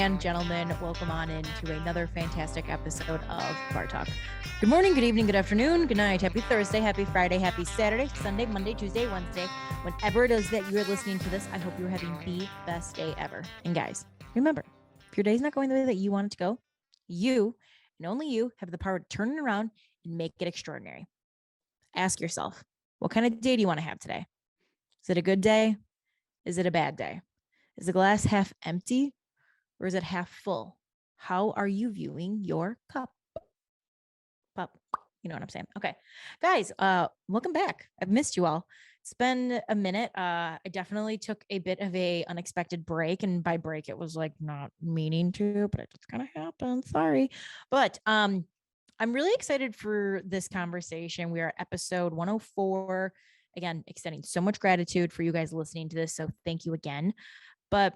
and gentlemen, welcome on into another fantastic episode of Bar Talk. Good morning, good evening, good afternoon, good night, happy Thursday, happy Friday, happy Saturday, Sunday, Monday, Tuesday, Wednesday. Whenever it is that you are listening to this, I hope you're having the best day ever. And guys, remember, if your day's not going the way that you want it to go, you and only you have the power to turn it around and make it extraordinary. Ask yourself, what kind of day do you want to have today? Is it a good day? Is it a bad day? Is the glass half empty or is it half full? How are you viewing your cup? You know what I'm saying? Okay, guys, welcome back. I've missed you all. It's been a minute. I definitely took a bit of a unexpected break, and by break, it was like not meaning to, but it just kind of happened. Sorry, but I'm really excited for this conversation. We are at episode 104. Again, extending so much gratitude for you guys listening to this. So thank you again. But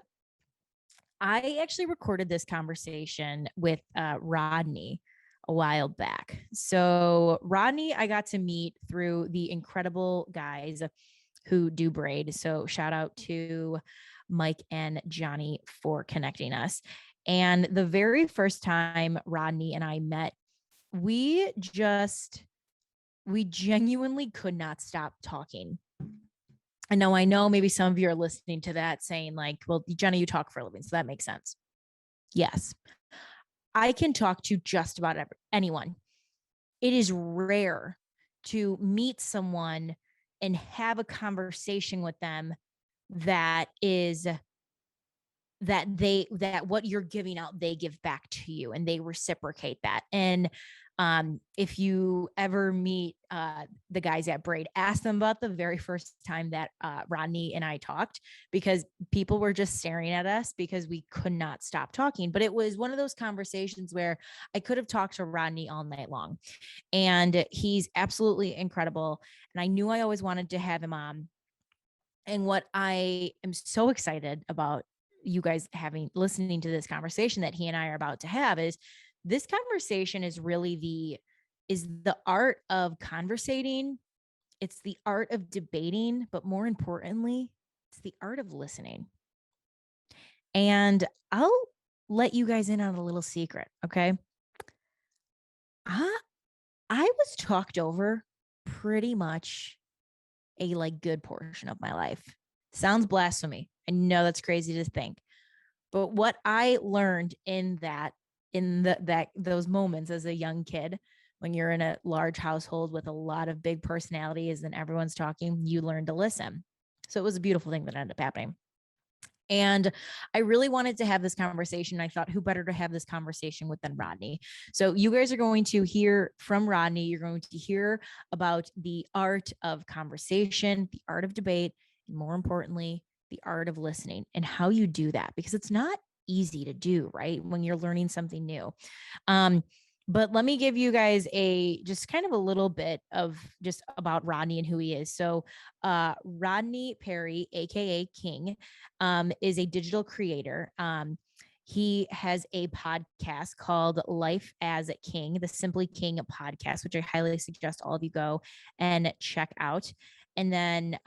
I actually recorded this conversation with Rodney a while back. So Rodney, I got to meet through the incredible guys who do braid. So shout out to Mike and Johnny for connecting us. And the very first time Rodney and I met, we genuinely could not stop talking. I know maybe some of you are listening to that saying like, well, Jenna, you talk for a living, so that makes sense. Yes, I can talk to just about anyone. It is rare to meet someone and have a conversation with them that what you're giving out, they give back to you and they reciprocate that. And if you ever meet the guys at Braid, ask them about the very first time that Rodney and I talked, because people were just staring at us because we could not stop talking. But it was one of those conversations where I could have talked to Rodney all night long. And he's absolutely incredible. And I knew I always wanted to have him on. And what I am so excited about you guys listening to this conversation that he and I are about to have is this conversation is really the art of conversating. It's the art of debating, but more importantly, it's the art of listening. And I'll let you guys in on a little secret. Okay. I was talked over pretty much a good portion of my life. Sounds blasphemy. I know that's crazy to think, but what I learned in those moments as a young kid, when you're in a large household with a lot of big personalities and everyone's talking, you learn to listen. So it was a beautiful thing that ended up happening. And I really wanted to have this conversation. I thought, who better to have this conversation with than Rodney? So you guys are going to hear from Rodney. You're going to hear about the art of conversation, the art of debate, and more importantly, the art of listening and how you do that, because it's not easy to do, right? When you're learning something new. But let me give you guys just kind of a little bit of just about Rodney and who he is. So Rodney Perry, AKA King, is a digital creator. He has a podcast called Life as King, the Simply King podcast, which I highly suggest all of you go and check out. And then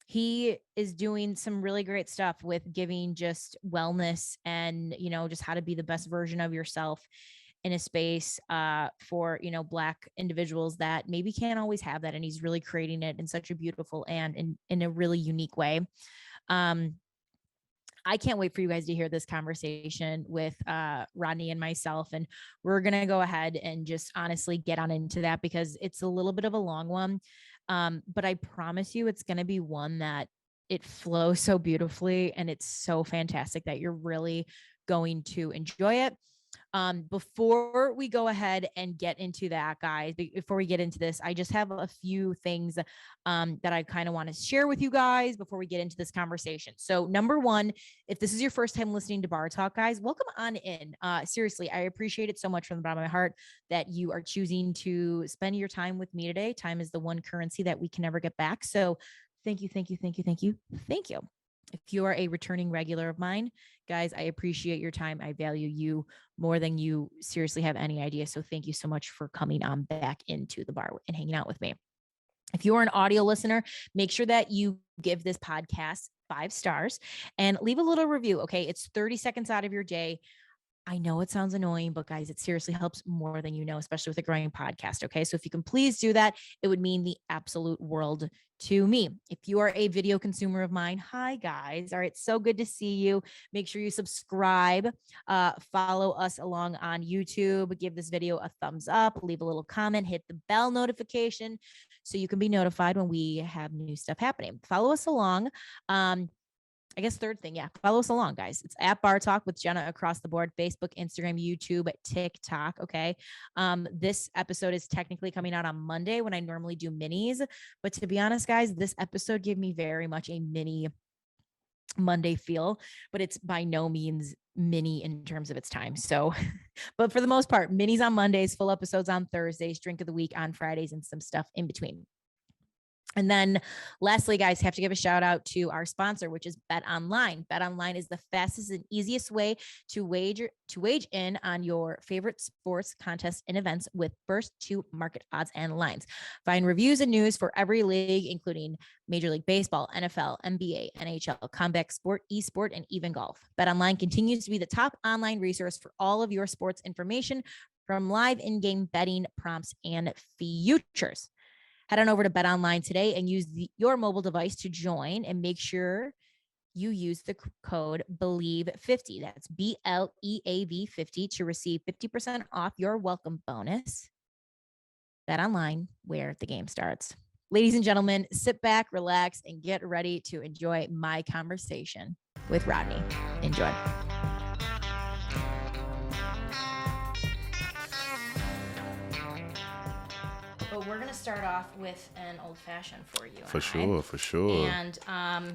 he is doing some really great stuff with giving just wellness and, just how to be the best version of yourself in a space for, Black individuals that maybe can't always have that. And he's really creating it in such a beautiful and in a really unique way. I can't wait for you guys to hear this conversation with Rodney and myself. And we're going to go ahead and just honestly get on into that because it's a little bit of a long one. But I promise you it's going to be one that it flows so beautifully and it's so fantastic that you're really going to enjoy it. Before we go ahead and get into that, guys, before we get into this, I just have a few things that I kind of want to share with you guys before we get into this conversation. So number one, if this is your first time listening to Bar Talk, guys, welcome on in. Seriously, I appreciate it so much from the bottom of my heart that you are choosing to spend your time with me today. Time is the one currency that we can never get back. So thank you, thank you, thank you, thank you, thank you. If you are a returning regular of mine, guys, I appreciate your time. I value you more than you seriously have any idea. So thank you so much for coming on back into the bar and hanging out with me. If you are an audio listener, make sure that you give this podcast 5 stars and leave a little review. Okay. It's 30 seconds out of your day. I know it sounds annoying, but guys, it seriously helps more than you know, especially with a growing podcast. Okay. So if you can please do that, it would mean the absolute world to me. If you are a video consumer of mine, hi guys. All right. So good to see you. Make sure you subscribe, follow us along on YouTube, give this video a thumbs up, leave a little comment, hit the bell notification so you can be notified when we have new stuff happening. Follow us along. I guess third thing, yeah, follow us along, guys. It's at Bar Talk with Jenna across the board, Facebook, Instagram, YouTube, TikTok. Okay. This episode is technically coming out on Monday when I normally do minis. But to be honest, guys, this episode gave me very much a mini Monday feel, but it's by no means mini in terms of its time. So, but for the most part, minis on Mondays, full episodes on Thursdays, drink of the week on Fridays, and some stuff in between. And then lastly, guys, have to give a shout out to our sponsor, which is Bet Online. Bet Online is the fastest and easiest way to wage in on your favorite sports contests and events with first to market odds and lines. Find reviews and news for every league, including Major League Baseball, NFL, NBA, NHL, combat sport, esport, and even golf. Bet Online continues to be the top online resource for all of your sports information, from live in-game betting, prompts, and futures. Head on over to Bet Online today and use your mobile device to join, and make sure you use the code BELIEVE50. That's BLEAV50 to receive 50% off your welcome bonus. Bet Online, where the game starts. Ladies and gentlemen, sit back, relax, and get ready to enjoy my conversation with Rodney. Enjoy. But we're gonna start off with an old fashioned for you. For sure. And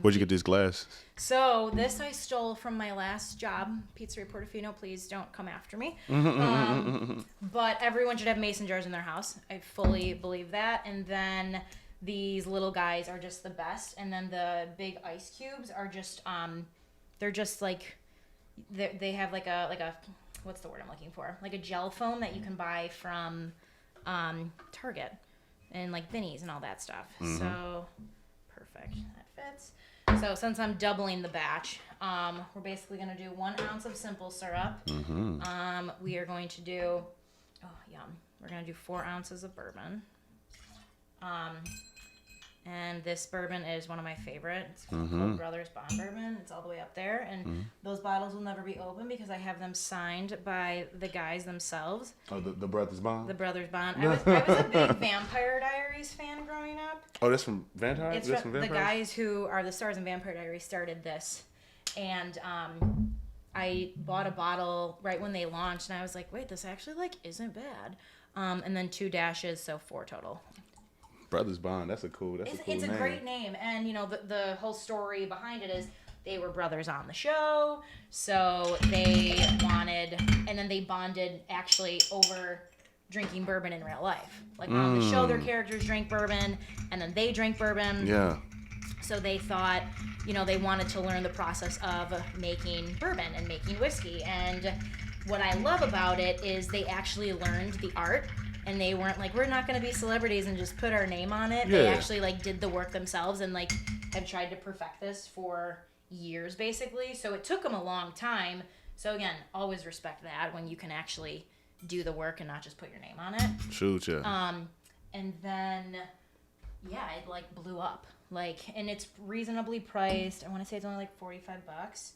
where'd you get these glasses? So this I stole from my last job, Pizzeria Portofino. Please don't come after me. But everyone should have mason jars in their house. I fully believe that. And then these little guys are just the best. And then the big ice cubes are just they're just like they have like a what's the word I'm looking for? Like a gel foam that you can buy from Target and like Vinnie's and all that stuff. So perfect, that fits. So since I'm doubling the batch, we're basically going to do 1 ounce of simple syrup. We are going to do we're going to do 4 ounces of bourbon. And this bourbon is one of my favorites. It's called Brothers Bond Bourbon. It's all the way up there. And those bottles will never be open because I have them signed by the guys themselves. Oh, the Brothers Bond? The Brothers Bond. I was a big Vampire Diaries fan growing up. Oh, that's from Vampire? It's from the guys who are the stars in Vampire Diaries started this. And I bought a bottle right when they launched, and I was like, wait, this actually isn't bad. And then 2 dashes, so 4 total. Brothers Bond, that's a cool name. It's a great name. And, the whole story behind it is they were brothers on the show. So they wanted, and then they bonded actually over drinking bourbon in real life. Like on the show, their characters drink bourbon, and then they drink bourbon. Yeah. So they thought, they wanted to learn the process of making bourbon and making whiskey. And what I love about it is they actually learned the art. And they weren't like, we're not going to be celebrities and just put our name on it. Yeah. They actually did the work themselves and have tried to perfect this for years basically. So it took them a long time. So again, always respect that when you can actually do the work and not just put your name on it. Shoot, yeah. And then, it blew up. And it's reasonably priced. I want to say it's only $45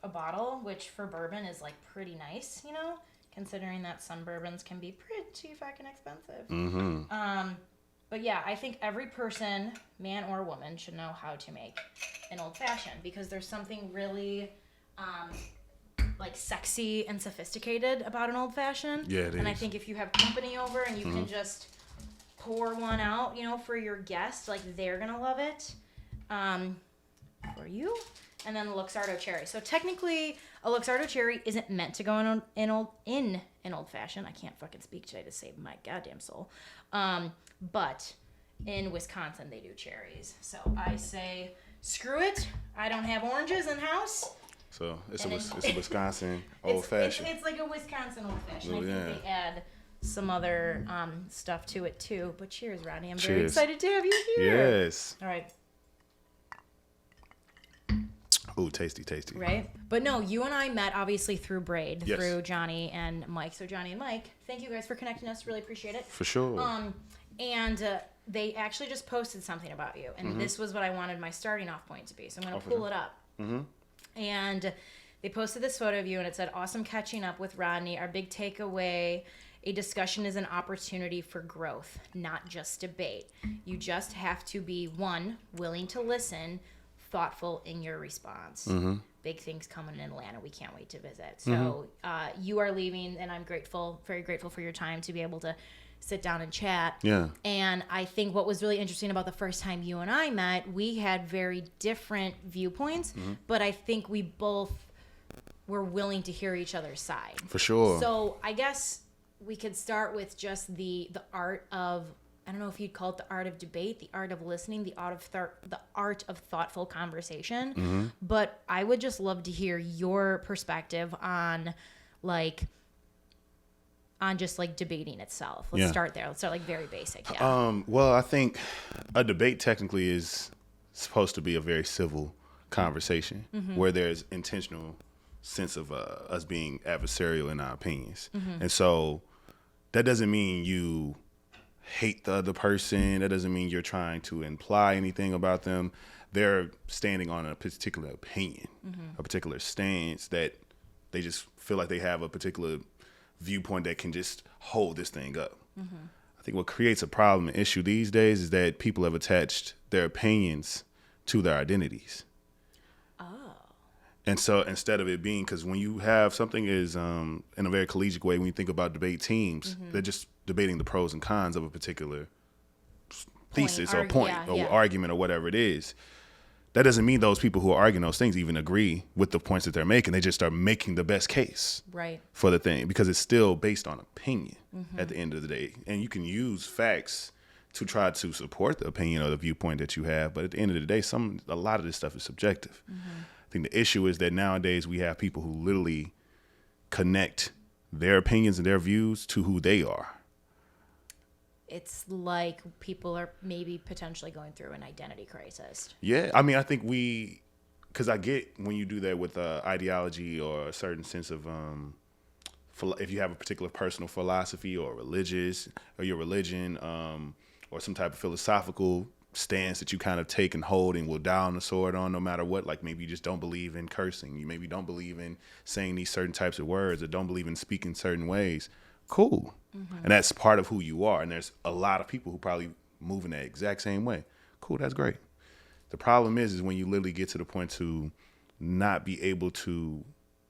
a bottle, which for bourbon is pretty nice, considering that some bourbons can be pretty fucking expensive. But yeah, I think every person, man or woman, should know how to make an old fashioned because there's something really sexy and sophisticated about an old fashioned. Yeah, it is. And I think if you have company over and you can just pour one out, for your guest, they're gonna love it. For you. And then the Luxardo cherry. So technically, a Luxardo cherry isn't meant to go in an old fashioned. I can't fucking speak today to save my goddamn soul. But in Wisconsin, they do cherries. So I say, screw it. I don't have oranges in house. So it's a Wisconsin old fashioned. It's like a Wisconsin old fashioned. I think they add some other stuff to it too. But cheers, Rodney. I'm very excited to have you here. Yes. All right. Ooh, tasty, tasty. Right? But no, you and I met obviously through Braid, Yes. through Johnny and Mike. So Johnny and Mike, thank you guys for connecting us. Really appreciate it. For sure. And they actually just posted something about you. And this was what I wanted my starting off point to be. So I'm going to pull it up. And they posted this photo of you, and it said, "Awesome catching up with Rodney. Our big takeaway, a discussion is an opportunity for growth, not just debate. You just have to be, one, willing to listen, thoughtful in your response. Big things coming in Atlanta. We can't wait to visit." So you are leaving, and I'm grateful, very grateful for your time to be able to sit down and chat. Yeah. And I think what was really interesting about the first time you and I met, we had very different viewpoints, but I think we both were willing to hear each other's side. For sure. So I guess we could start with just the art of, I don't know if you'd call it the art of debate, the art of listening, the art of thoughtful conversation. But I would just love to hear your perspective on just like debating itself. Let's start there. Let's start like very basic. Yeah. Well, I think a debate technically is supposed to be a very civil conversation where there's intentional sense of us being adversarial in our opinions. And so that doesn't mean you hate the other person. That doesn't mean you're trying to imply anything about them. They're standing on a particular opinion, a particular stance that they just feel like they have a particular viewpoint that can just hold this thing up. I think what creates a problem and issue these days is that people have attached their opinions to their identities. And so instead of it being, because when you have something is in a very collegiate way, when you think about debate teams, they're just debating the pros and cons of a particular thesis or point or argument or whatever it is. That doesn't mean those people who are arguing those things even agree with the points that they're making. They just start making the best case for the thing because it's still based on opinion at the end of the day. And you can use facts to try to support the opinion or the viewpoint that you have. But at the end of the day, a lot of this stuff is subjective. I think the issue is that nowadays we have people who literally connect their opinions and their views to who they are. It's like people are maybe potentially going through an identity crisis. Yeah. I mean, I think because I get when you do that with ideology or a certain sense of, if you have a particular personal philosophy or your religion, or some type of philosophical stance that you kind of take and hold and will die on the sword on no matter what. Like maybe you just don't believe in cursing. You maybe don't believe in saying these certain types of words or don't believe in speaking certain ways. Cool. And that's part of who you are. And there's a lot of people who probably move in that exact same way. Cool. That's great. The problem is when you literally get to the point to not be able to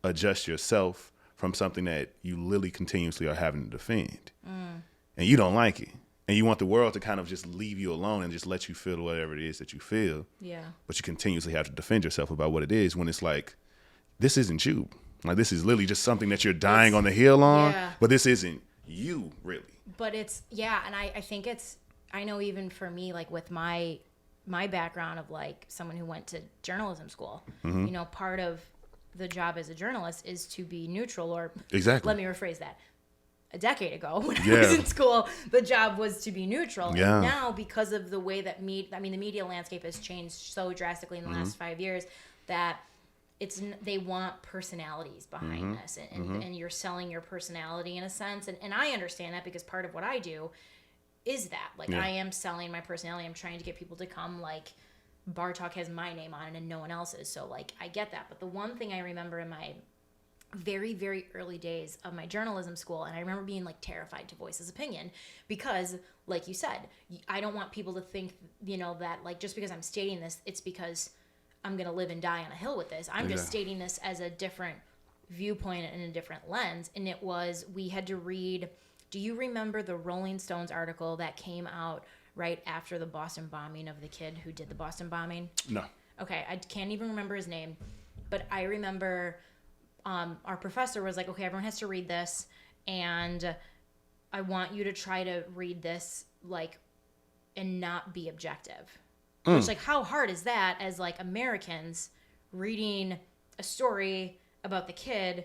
adjust yourself from something that you literally continuously are having to defend. And you don't like it. And you want the world to kind of just leave you alone and just let you feel whatever it is that you feel. Yeah. But you continuously have to defend yourself about what it is when it's like, this isn't you. Like, this is literally just something that you're dying on the hill on. Yeah. But this isn't you, really. But it's, and I think I know even for me, like with my background of like someone who went to journalism school, you know, part of the job as a journalist is to be neutral or exactly. Let me rephrase that. A decade ago when I was in school, the job was to be neutral. Yeah. And now because of the way that the media landscape has changed so drastically in the last 5 years that they want personalities behind this and you're selling your personality in a sense. And I understand that because part of what I do is that. Like I am selling my personality. I'm trying to get people to come like Bar Talk has my name on it and no one else's. So like I get that. But the one thing I remember in my very, very early days of my journalism school, and I remember being like terrified to voice his opinion because, like you said, I don't want people to think, you know, that like just because I'm stating this, it's because I'm going to live and die on a hill with this. I'm just stating this as a different viewpoint and a different lens. And it was, we had to read, do you remember the Rolling Stones article that came out right after the Boston bombing of the kid who did the Boston bombing? No. Okay, I can't even remember his name, but I remember our professor was like, okay, everyone has to read this, and I want you to try to read this like and not be objective. Which, like, how hard is that as like Americans reading a story about the kid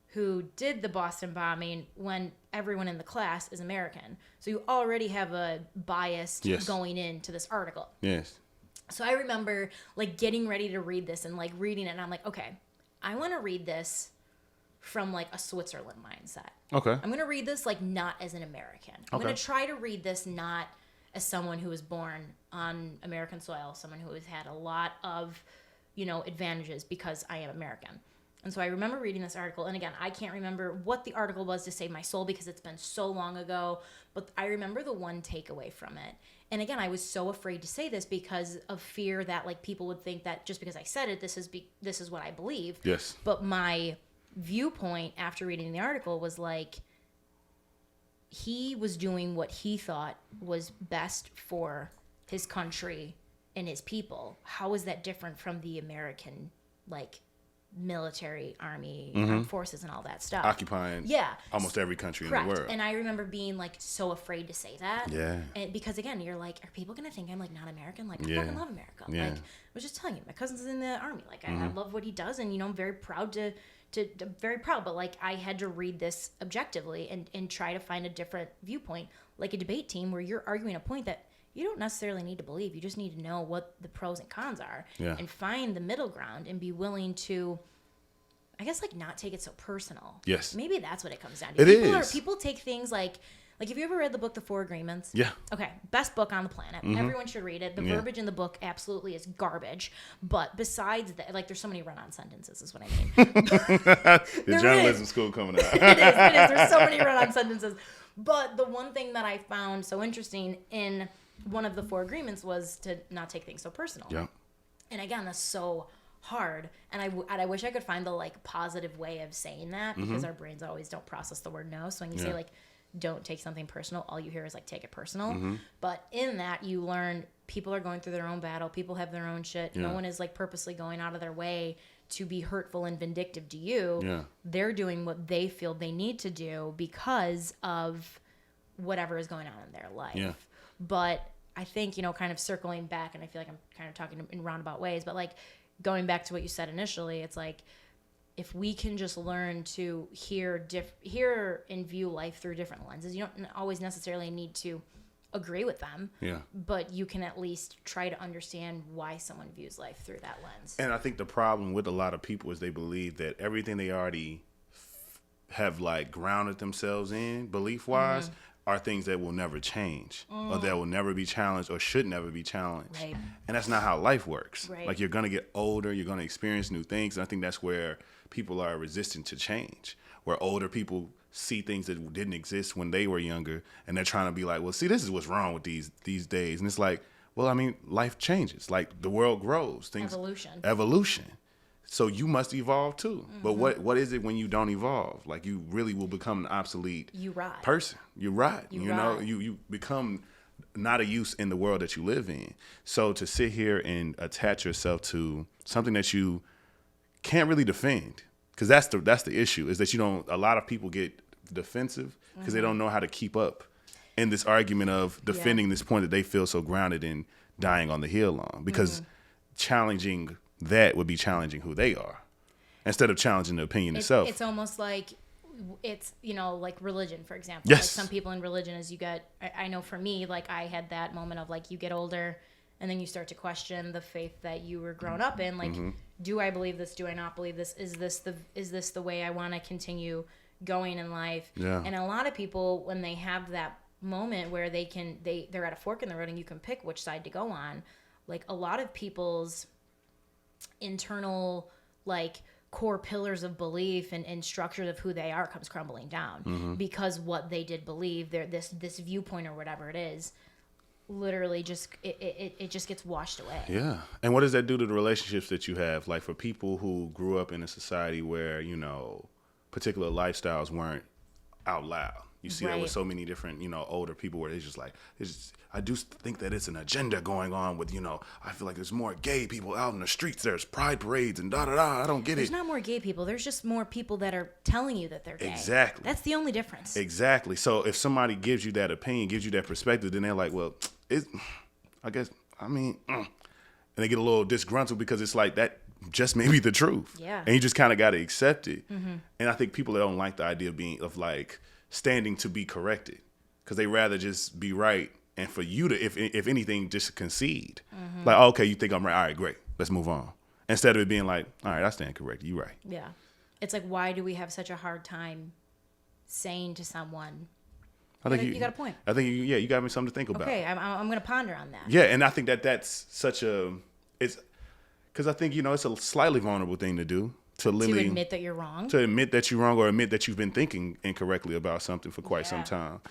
who did the Boston bombing when everyone in the class is American? So you already have a bias going into this article. Yes. So I remember like getting ready to read this and like reading it, and I'm like, okay, I want to read this from like a Switzerland mindset. Okay. I'm going to read this like not as an American. I'm Okay. going to try to read this not as someone who was born on American soil, someone who has had a lot of, advantages because I am American. And so I remember reading this article, and again, I can't remember what the article was to save my soul because it's been so long ago, but I remember the one takeaway from it. And again, I was so afraid to say this because of fear that like people would think that just because I said it, this is what I believe. Yes. But my viewpoint after reading the article was like, he was doing what he thought was best for his country and his people. How is that different from the American like military, army, armed forces, and all that stuff? Occupying almost every country Correct. in the world. And I remember being like so afraid to say that. Yeah. And because again, you're like, are people gonna think I'm like not American? Like, Yeah. I fucking love America. Yeah. Like, I was just telling you, my cousin's in the army. Like, I love what he does, and I'm very proud to very proud. But like, I had to read this objectively and try to find a different viewpoint, like a debate team where you're arguing a point that you don't necessarily need to believe. You just need to know what the pros and cons are, and find the middle ground and be willing to, I guess, like not take it so personal. Yes. Maybe that's what it comes down to. People take things like have you ever read the book The Four Agreements? Yeah. Okay. Best book on the planet. Everyone should read it. The verbiage in the book absolutely is garbage. But besides that, like, there's so many run-on sentences is what I mean. The journalism school coming out. It is. There's so many run-on sentences. But the one thing that I found so interesting in one of the Four Agreements was to not take things so personal. Yeah. And again, that's so hard. And I wish I could find the like positive way of saying that because our brains always don't process the word no. So when you say like, don't take something personal, all you hear is like, take it personal. But in that, you learn people are going through their own battle. People have their own shit. No one is like purposely going out of their way to be hurtful and vindictive to you. Yeah. They're doing what they feel they need to do because of whatever is going on in their life. Yeah. But I think, kind of circling back, and I feel like I'm kind of talking in roundabout ways, but like going back to what you said initially, it's like, if we can just learn to hear and view life through different lenses, you don't always necessarily need to agree with them. Yeah. But you can at least try to understand why someone views life through that lens. And I think the problem with a lot of people is they believe that everything they already have like grounded themselves in belief-wise are things that will never change or that will never be challenged or should never be challenged. Right. And that's not how life works. Right. Like, you're going to get older, you're going to experience new things. And I think that's where people are resistant to change, where older people see things that didn't exist when they were younger, and they're trying to be like, well, see, this is what's wrong with these days. And it's like, well, I mean, life changes. Like, the world grows. Evolution. So you must evolve too. But what is it when you don't evolve? Like, you really will become an obsolete person. You rot. You become not a use in the world that you live in. So to sit here and attach yourself to something that you can't really defend, because that's the issue, is that a lot of people get defensive because they don't know how to keep up in this argument of defending this point that they feel so grounded in dying on the hill on, because challenging that would be challenging who they are instead of challenging the opinion itself. It's almost like it's, like religion, for example. Yes. Like some people in religion, as you get, I know for me, like I had that moment of like, you get older and then you start to question the faith that you were grown up in. Like, do I believe this? Do I not believe this? Is this the way I want to continue going in life? Yeah. And a lot of people, when they have that moment where they're at a fork in the road and you can pick which side to go on, like a lot of people's internal like core pillars of belief and structures of who they are comes crumbling down because what they did believe, this viewpoint or whatever it is, literally just it just gets washed away. Yeah. And what does that do to the relationships that you have? Like, for people who grew up in a society where particular lifestyles weren't out loud. You see that with so many different, older people where it's just like, I do think that it's an agenda going on with, I feel like there's more gay people out in the streets. There's pride parades and da-da-da. I don't get it. There's not more gay people. There's just more people that are telling you that they're gay. Exactly. That's the only difference. Exactly. So if somebody gives you that opinion, gives you that perspective, then they're like, well, and they get a little disgruntled because it's like, that just may be the truth. Yeah. And you just kind of got to accept it. And I think people that don't like the idea of standing to be corrected, because they rather just be right and for you to, if anything, just concede. Like, oh, okay, you think I'm right? All right, great. Let's move on. Instead of it being like, all right, I stand corrected. You right. Yeah. It's like, why do we have such a hard time saying to someone, I think you got a point. I think, you got me something to think about. Okay, I'm going to ponder on that. Yeah, and I think that's such it's because I think, it's a slightly vulnerable thing to do. To admit that you're wrong. To admit that you're wrong, or admit that you've been thinking incorrectly about something for quite some time.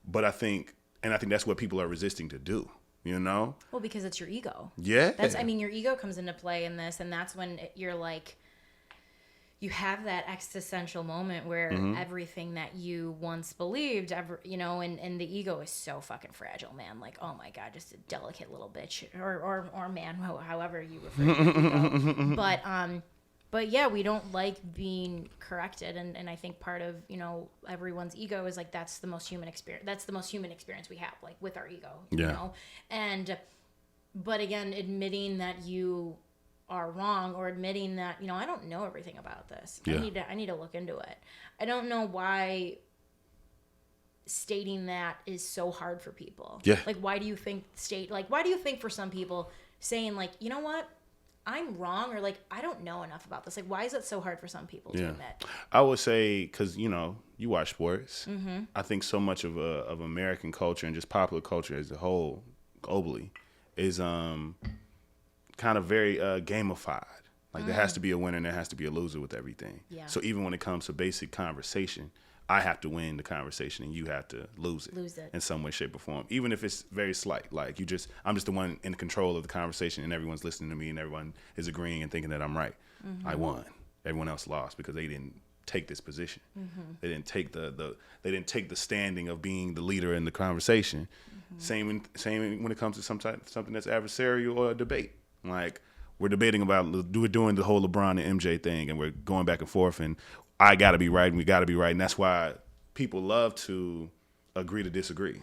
But I think that's what people are resisting to do, Well, because it's your ego. Yeah. Your ego comes into play in this, and that's when you're like, you have that existential moment where everything that you once believed, and the ego is so fucking fragile, man. Like, oh my God, just a delicate little bitch, or man, however you refer to ego. But yeah, we don't like being corrected, and I think part of everyone's ego is like that's the most human experience. That's the most human experience we have, like with our ego. But again, admitting that you are wrong, or admitting that I don't know everything about this. Yeah. I need to look into it. I don't know why stating that is so hard for people. Yeah. Like, why do you think for some people saying like, you know what? I'm wrong, or like, I don't know enough about this. Like, why is it so hard for some people to admit? I would say, because, you watch sports. I think so much of American culture and just popular culture as a whole, globally, is kind of very gamified. Like, there has to be a winner and there has to be a loser with everything. Yeah. So even when it comes to basic conversation, I have to win the conversation and you have to lose it in some way, shape, or form. Even if it's very slight. Like, I'm just the one in control of the conversation and everyone's listening to me and everyone is agreeing and thinking that I'm right. I won. Everyone else lost because they didn't take this position. They didn't take they didn't take the standing of being the leader in the conversation. Same when it comes to something that's adversarial or a debate. Like, we're doing the whole LeBron and MJ thing, and we're going back and forth, and I got to be right, and we got to be right. And that's why people love to agree to disagree.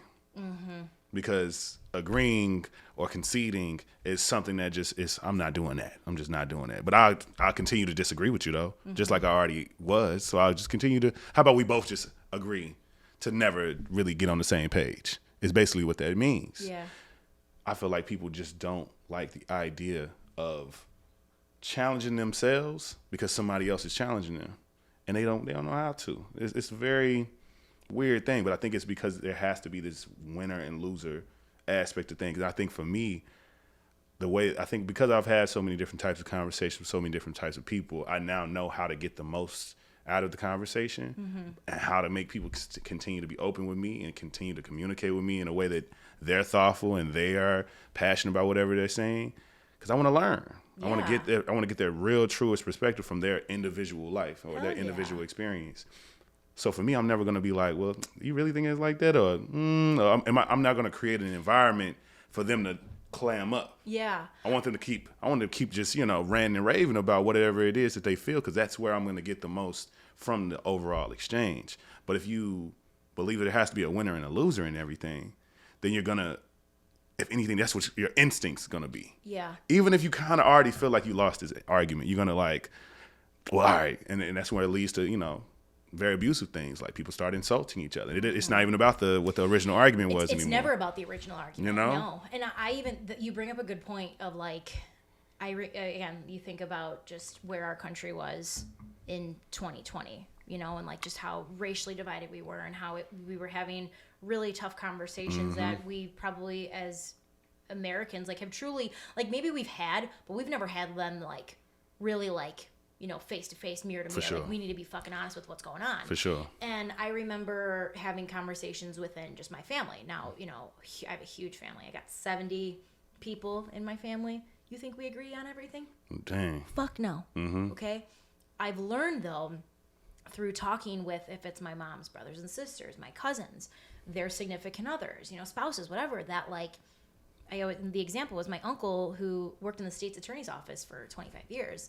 Because agreeing or conceding is something that just is, I'm not doing that. I'm just not doing that. But I'll continue to disagree with you, though, just like I already was. So I'll just continue to, how about we both just agree to never really get on the same page, is basically what that means. Yeah. I feel like people just don't like the idea of challenging themselves because somebody else is challenging them. And they don't know how to. It's a very weird thing, but I think it's because there has to be this winner and loser aspect of things. And I think for me, because I've had so many different types of conversations with so many different types of people, I now know how to get the most out of the conversation and how to make people continue to be open with me and continue to communicate with me in a way that they're thoughtful and they are passionate about whatever they're saying. Because I want to learn. Yeah. I want to get their real, truest perspective from their individual life or their individual experience. So for me, I'm never going to be like, well, you really think it's like that? Or I'm not going to create an environment for them to clam up. Yeah. I want them to keep just, ranting and raving about whatever it is that they feel, because that's where I'm going to get the most from the overall exchange. But if you believe that there has to be a winner and a loser in everything, then you're going to, if anything, that's what your instinct's going to be. Yeah. Even if you kind of already feel like you lost this argument, you're going to like, well, all right. And that's where it leads to, very abusive things, like people start insulting each other. It's not even about what the original argument was anymore. It's never about the original argument. No. And you bring up a good point of like, again, you think about just where our country was in 2020, and like just how racially divided we were and how we were having really tough conversations that we probably as Americans like have truly, like maybe we've had, but we've never had them like really like, face to face, mirror to mirror. Sure. Like we need to be fucking honest with what's going on. For sure. And I remember having conversations within just my family. Now, I have a huge family. I got 70 people in my family. You think we agree on everything? Dang. Fuck no. Okay? I've learned though, through talking with, if it's my mom's brothers and sisters, my cousins, their significant others, spouses, whatever, that like, the example was my uncle who worked in the state's attorney's office for 25 years.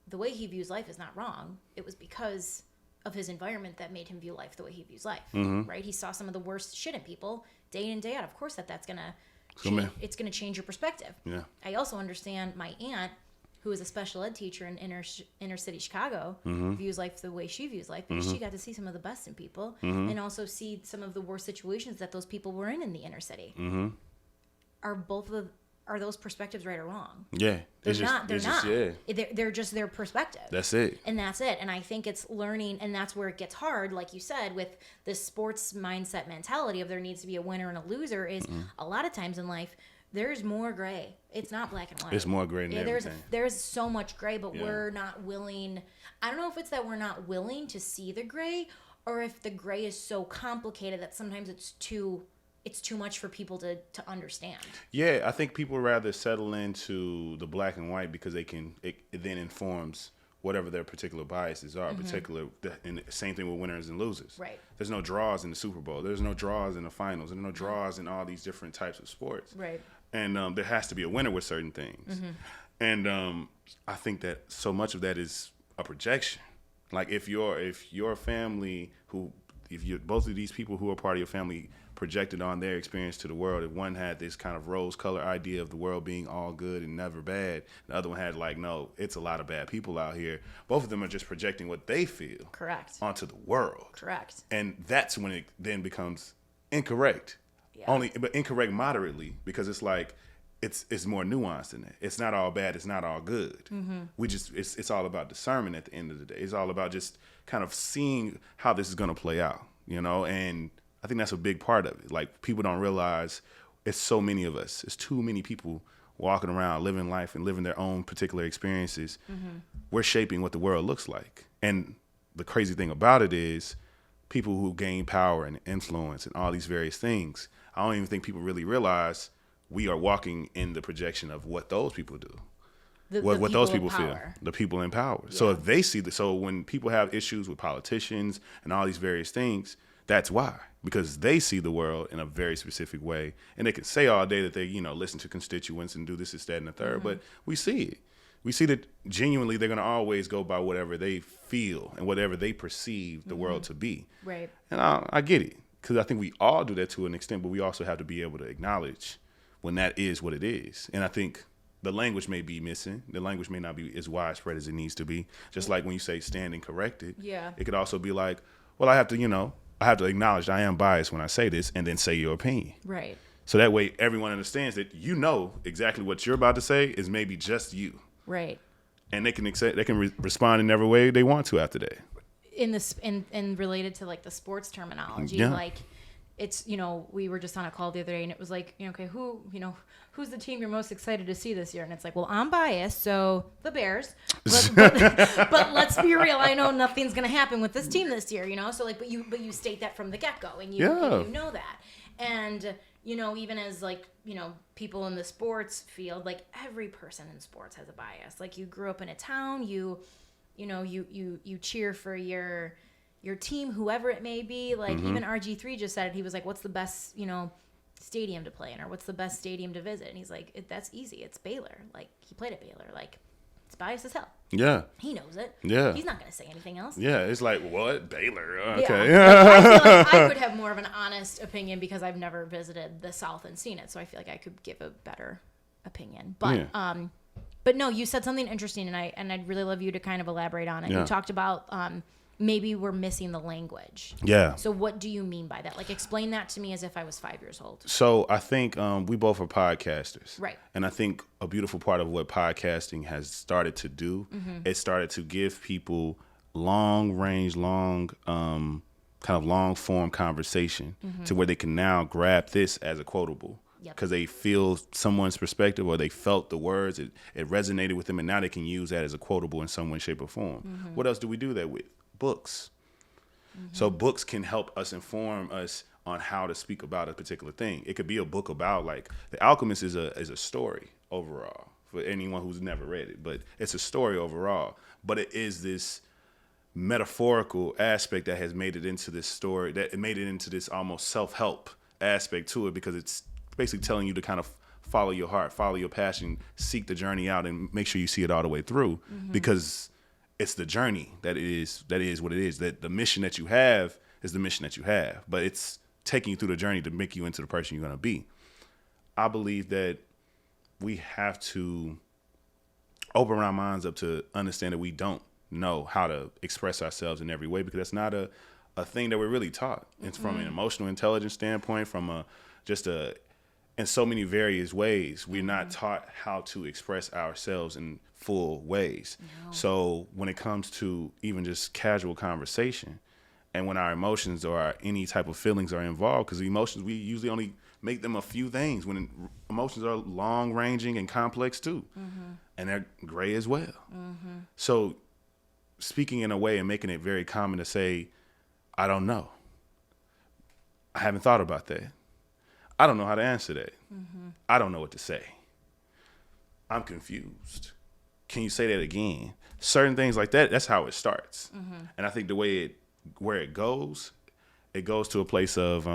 The way he views life is not wrong. It was because of his environment that made him view life the way he views life, right? He saw some of the worst shit in people day in and day out. Of course that's going to change. It's going to change your perspective. Yeah. I also understand my aunt who is a special ed teacher in inner city Chicago, views life the way she views life, because she got to see some of the best in people and also see some of the worst situations that those people were in the inner city. Are those perspectives right or wrong? Yeah. They're not. They're just their perspective. That's it. And that's it. And I think it's learning, and that's where it gets hard, like you said, with this sports mindset mentality of there needs to be a winner and a loser, is a lot of times in life, there's more gray. It's not black and white. It's more gray than everything. There's so much gray, but we're not willing. I don't know if it's that we're not willing to see the gray, or if the gray is so complicated that sometimes it's too much for people to understand. Yeah, I think people rather settle into the black and white because it then informs whatever their particular biases are. And the same thing with winners and losers. Right. There's no draws in the Super Bowl. There's no draws in the finals. There's no draws in all these different types of sports. Right. And there has to be a winner with certain things. And I think that so much of that is a projection. Like if your family both of these people who are part of your family projected on their experience to the world, if one had this kind of rose-colored idea of the world being all good and never bad, the other one had like, no, it's a lot of bad people out here. Both of them are just projecting what they feel onto the world. Correct. And that's when it then becomes incorrect. Yeah. But incorrect moderately, because it's like it's more nuanced than that. It's not all bad. It's not all good. It's all about discernment at the end of the day. It's all about just kind of seeing how this is going to play out, and I think that's a big part of it. Like, people don't realize it's so many of us. It's too many people walking around, living life and living their own particular experiences. We're shaping what the world looks like. And the crazy thing about it is people who gain power and influence and all these various things, I don't even think people really realize we are walking in the projection of what those people do. What those people feel, the people in power. Yeah. So if they see so when people have issues with politicians and all these various things, that's why, because they see the world in a very specific way, and they can say all day that they, listen to constituents and do this, that, and the third, but we see it. We see that genuinely they're going to always go by whatever they feel and whatever they perceive the world to be. Right. And I get it, because I think we all do that to an extent, but we also have to be able to acknowledge when that is what it is. And I think the language may be missing. The language may not be as widespread as it needs to be. Just like when you say standing corrected, it could also be like, well, I have to acknowledge I am biased when I say this, and then say your opinion. Right. So that way everyone understands that exactly what you're about to say is maybe just you. Right. And they can respond in every way they want to after that. In related to like the sports terminology, like it's, we were just on a call the other day and it was like, okay, who's the team you're most excited to see this year? And it's like, well, I'm biased, so the Bears. But let's be real. I know nothing's going to happen with this team this year, So like, but you state that from the get-go, and you know that. And, even as like, people in the sports field, like every person in sports has a bias. Like, you grew up in a town, you cheer for your team, whoever it may be. Like, even RG3 just said it. He was like, what's the best, stadium to play in, or what's the best stadium to visit? And he's like, that's easy. It's Baylor. Like, he played at Baylor. Like, it's biased as hell. Yeah. He knows it. Yeah. He's not going to say anything else. Yeah. It's like, what? Baylor? Okay. Yeah. Like, I feel like I would have more of an honest opinion because I've never visited the South and seen it. So I feel like I could give a better opinion. But, but no, you said something interesting, and I'd really love you to kind of elaborate on it. Yeah. You talked about, maybe we're missing the language. Yeah. So what do you mean by that? Like, explain that to me as if I was 5 years old. So I think we both are podcasters. Right. And I think a beautiful part of what podcasting has started to do, it started to give people long form conversation to where they can now grab this as a quotable. Because they feel someone's perspective, or they felt the words, it resonated with them, and now they can use that as a quotable in some way, shape, or form. What else do we do that with? Books. So books can help us inform us on how to speak about a particular thing. It could be a book about, like, The Alchemist is a story overall for anyone who's never read it, but it's a story overall. But it is this metaphorical aspect that has made it into this story, that it made it into this almost self-help aspect to it, because it's basically telling you to kind of follow your heart, follow your passion, seek the journey out, and make sure you see it all the way through, because it's the journey that is what it is. That the mission that you have is the mission that you have, but it's taking you through the journey to make you into the person you're going to be. I believe that we have to open our minds up to understand that we don't know how to express ourselves in every way, because that's not a thing that we're really taught. It's from an emotional intelligence standpoint, from in so many various ways. We're not taught how to express ourselves in full ways. No. So when it comes to even just casual conversation, and when our emotions or any type of feelings are involved, because emotions, we usually only make them a few things, when emotions are long ranging and complex too. And they're gray as well. So speaking in a way and making it very common to say, I don't know. I haven't thought about that. I don't know how to answer that. I don't know what to say. I'm confused. Can you say that again? Certain things like that, that's how it starts. And I think the way where it goes to a place of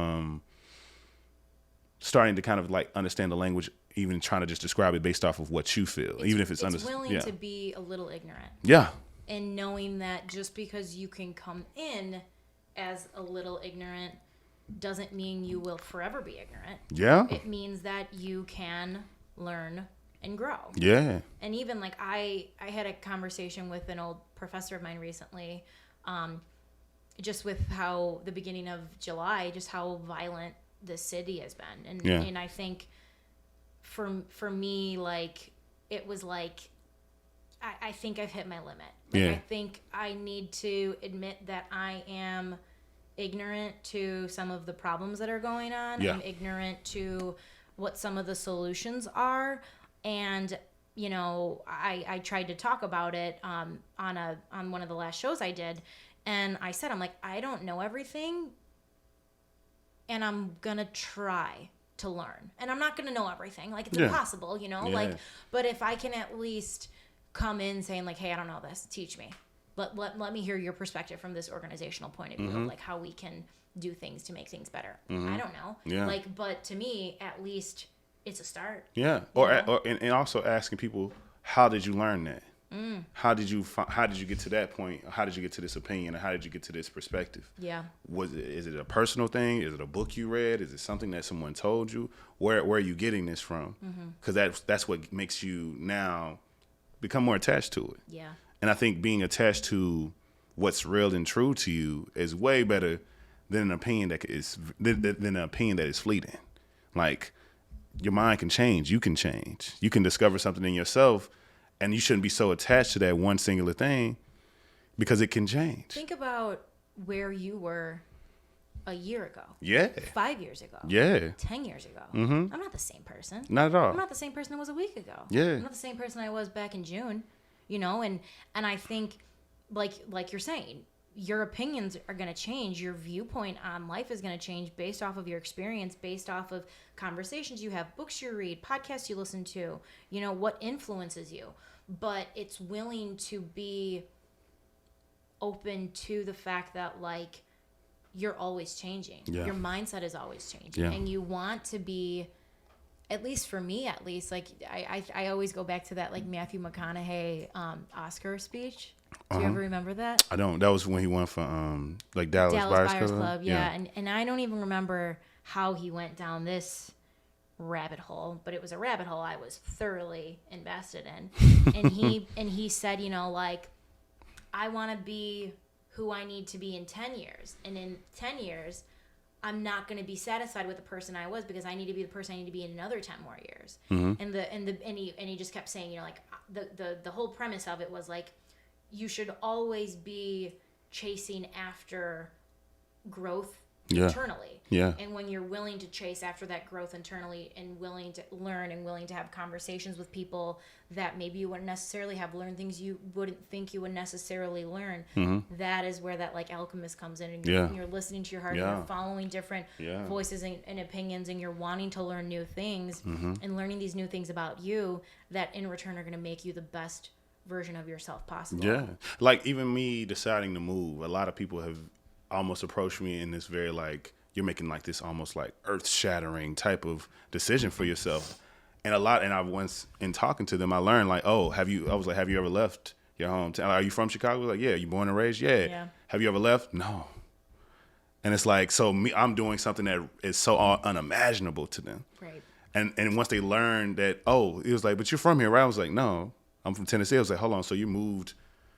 starting to kind of like understand the language, even trying to just describe it based off of what you feel, even if it's willing to be a little ignorant. Yeah. And knowing that just because you can come in as a little ignorant doesn't mean you will forever be ignorant. Yeah. It means that you can learn and grow. Yeah. And even like I had a conversation with an old professor of mine recently, just with how the beginning of July, just how violent the city has been. And I think for me, like, it was like, I think I've hit my limit. Like, I think I need to admit that I am ignorant to some of the problems that are going on. I'm ignorant to what some of the solutions are. And, you know, I tried to talk about it on one of the last shows I did. And I said, I'm like, I don't know everything. And I'm going to try to learn. And I'm not going to know everything. Like, it's impossible, you know? Like, but if I can at least come in saying like, hey, I don't know this, teach me. Let me hear your perspective from this organizational point of view of like how we can do things to make things better. I don't know. Yeah. Like, but to me, at least it's a start. Yeah. And also asking people, how did you learn that? How did you get to that point? How did you get to this opinion? Or how did you get to this perspective? Yeah. Is it a personal thing? Is it a book you read? Is it something that someone told you? Where are you getting this from? Because that's what makes you now become more attached to it. Yeah. And I think being attached to what's real and true to you is way better than an opinion that is fleeting. Like, your mind can change. You can change. You can discover something in yourself, and you shouldn't be so attached to that one singular thing, because it can change. Think about where you were a year ago. Yeah. 5 years ago. Yeah. 10 years ago. I'm not the same person. Not at all. I'm not the same person I was a week ago. Yeah. I'm not the same person I was back in June. You know, and I think, like you're saying, your opinions are going to change. Your viewpoint on life is going to change based off of your experience, based off of conversations you have, books you read, podcasts you listen to, you know, what influences you. But it's willing to be open to the fact that, like, you're always changing. Yeah. Your mindset is always changing. Yeah. And you want to be, at least for me, like, I always go back to that, like, Matthew McConaughey Oscar speech. Do you ever remember that? I don't. That was when he won for like Dallas Buyers Club. Yeah. And I don't even remember how he went down this rabbit hole, but it was a rabbit hole I was thoroughly invested in. And he said, you know, like, I want to be who I need to be in 10 years. And in 10 years, I'm not going to be satisfied with the person I was, because I need to be the person I need to be in another 10 more years. And he just kept saying, you know, like, the whole premise of it was like, you should always be chasing after growth internally. Yeah. And when you're willing to chase after that growth internally and willing to learn and willing to have conversations with people that maybe you wouldn't necessarily have, learned things you wouldn't think you would necessarily learn, that is where that, like, alchemist comes in, and you're listening to your heart, and you're following different voices and opinions, and you're wanting to learn new things and learning these new things about you that in return are going to make you the best version of yourself possible. Yeah. Like, even me deciding to move, a lot of people have almost approached me in this very, like, you're making like this almost like earth-shattering type of decision for yourself. And I once, in talking to them, I learned, like, have you ever left your hometown? Are you from Chicago? Like, yeah. You born and raised? Yeah. Have you ever left? No. And it's like, so I'm doing something that is so unimaginable to them. Right. And once they learned that, it was like, but you're from here, right? I was like, no, I'm from Tennessee. I was like, hold on, so you moved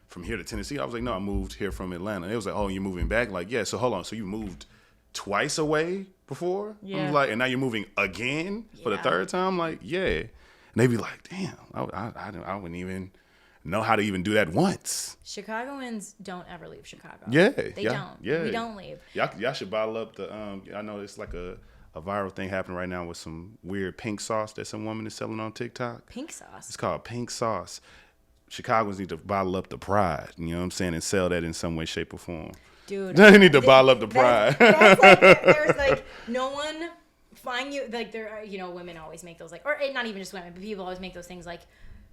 from here to Tennessee? I was like, no, I moved here from Atlanta. And it was like, oh, you're moving back? Like, yeah, so hold on, so you moved twice away before? Yeah. I'm like, and now you're moving again for the third time? Like, yeah. And they be like, damn, I wouldn't even know how to even do that once. Chicagoans don't ever leave Chicago. Yeah. They don't. Yeah. We don't leave. Y'all should bottle up the, I know it's like a viral thing happening right now with some weird pink sauce that some woman is selling on TikTok. Pink sauce? It's called pink sauce. Chicagoans need to bottle up the pride, you know what I'm saying, and sell that in some way, shape, or form. Dude. They need to bottle up the pride. That's like, there's like, no one find you, like there are, you know, women always make those like, or not even just women, but people always make those things like,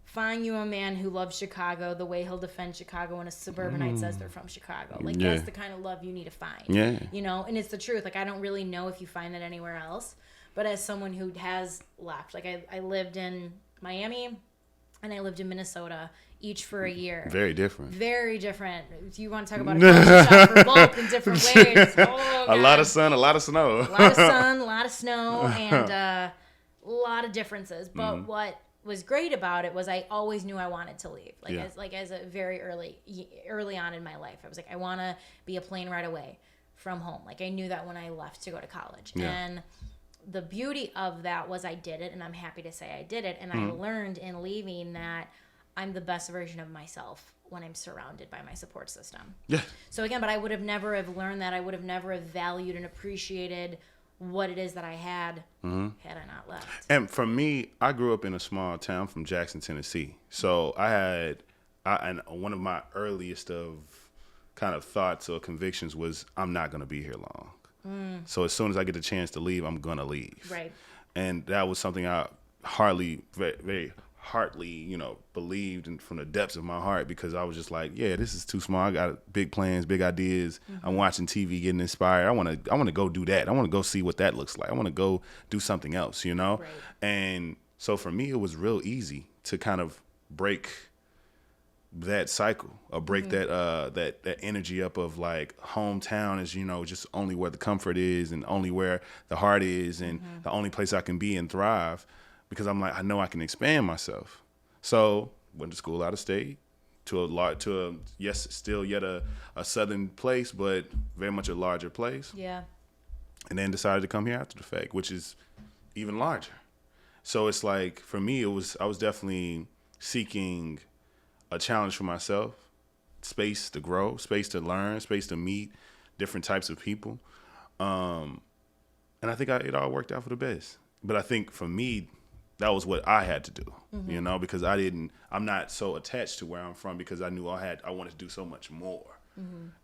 find you a man who loves Chicago the way he'll defend Chicago when a suburbanite says they're from Chicago. Like, that's the kind of love you need to find. Yeah. You know, and it's the truth. Like, I don't really know if you find that anywhere else. But as someone who has left, like, I lived in Miami and I lived in Minnesota, each for a year. Very different. Very different. If you want to talk about a culture shock for both in different ways. Oh, a lot of sun, a lot of snow. A lot of sun, a lot of snow, and a lot of differences. But what was great about it was I always knew I wanted to leave. As a very early on in my life, I was like, I want to be a plane ride away from home. Like, I knew that when I left to go to college. Yeah. And the beauty of that was I did it, and I'm happy to say I did it. And I learned in leaving that I'm the best version of myself when I'm surrounded by my support system. Yeah. So again, but I would have never have learned that. I would have never have valued and appreciated what it is that I had had I not left. And for me, I grew up in a small town from Jackson, Tennessee. So and one of my earliest of kind of thoughts or convictions was I'm not going to be here long. So as soon as I get the chance to leave, I'm going to leave. Right. And that was something I very heartily, believed in from the depths of my heart, because I was just like, yeah, this is too small. I got big plans, big ideas. I'm watching TV, getting inspired. I want to go do that. I want to go see what that looks like. I want to go do something else, Right. And so for me, it was real easy to kind of break that cycle, or break that energy up of like hometown is, just only where the comfort is and only where the heart is and the only place I can be and thrive, because I'm like, I know I can expand myself. So went to school out of state still yet a southern place, but very much a larger place. Yeah. And then decided to come here after the fact, which is even larger. So it's like, for me, I was definitely seeking a challenge for myself, space to grow, space to learn, space to meet different types of people. And I think it all worked out for the best. But I think for me, that was what I had to do, because I'm not so attached to where I'm from, because I knew I wanted to do so much more.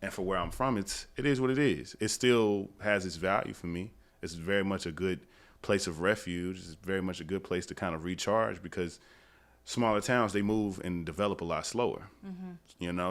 And for where I'm from, it is what it is. It still has its value for me. It's very much a good place of refuge. It's very much a good place to kind of recharge, because smaller towns, they move and develop a lot slower,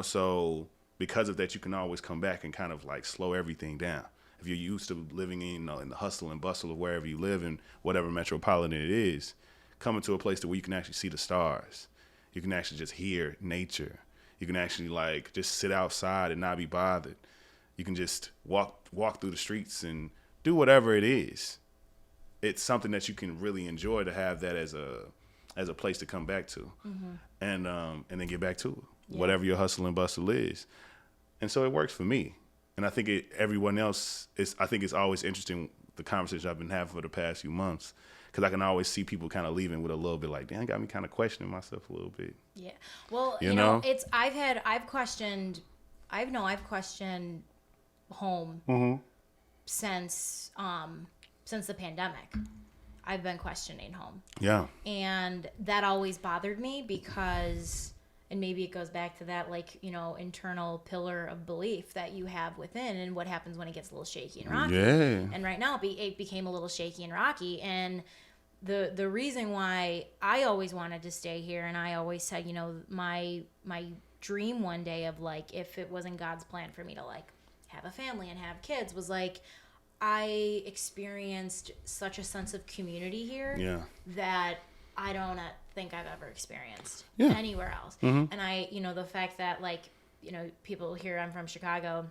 so because of that, you can always come back and kind of like slow everything down. If you're used to living in the hustle and bustle of wherever you live in, whatever metropolitan it is, coming to a place to where you can actually see the stars, you can actually just hear nature, you can actually like just sit outside and not be bothered, you can just walk through the streets and do whatever it is. It's something that you can really enjoy, to have that as a place to come back to, and then get back to whatever your hustle and bustle is. And so it works for me. And I think everyone else I think it's always interesting, the conversation I've been having for the past few months, because I can always see people kind of leaving with a little bit like, damn, got me kind of questioning myself a little bit. Yeah. Well, I've questioned home since the pandemic. I've been questioning home. Yeah. And that always bothered me, because, and maybe it goes back to that, like, internal pillar of belief that you have within, and what happens when it gets a little shaky and rocky. Yeah. And right now it became a little shaky and rocky. And the reason why I always wanted to stay here, and I always said, my dream one day of like, if it wasn't God's plan for me to like have a family and have kids, was like, I experienced such a sense of community here that I don't think I've ever experienced anywhere else. And I, the fact that like, people here, I'm from Chicago,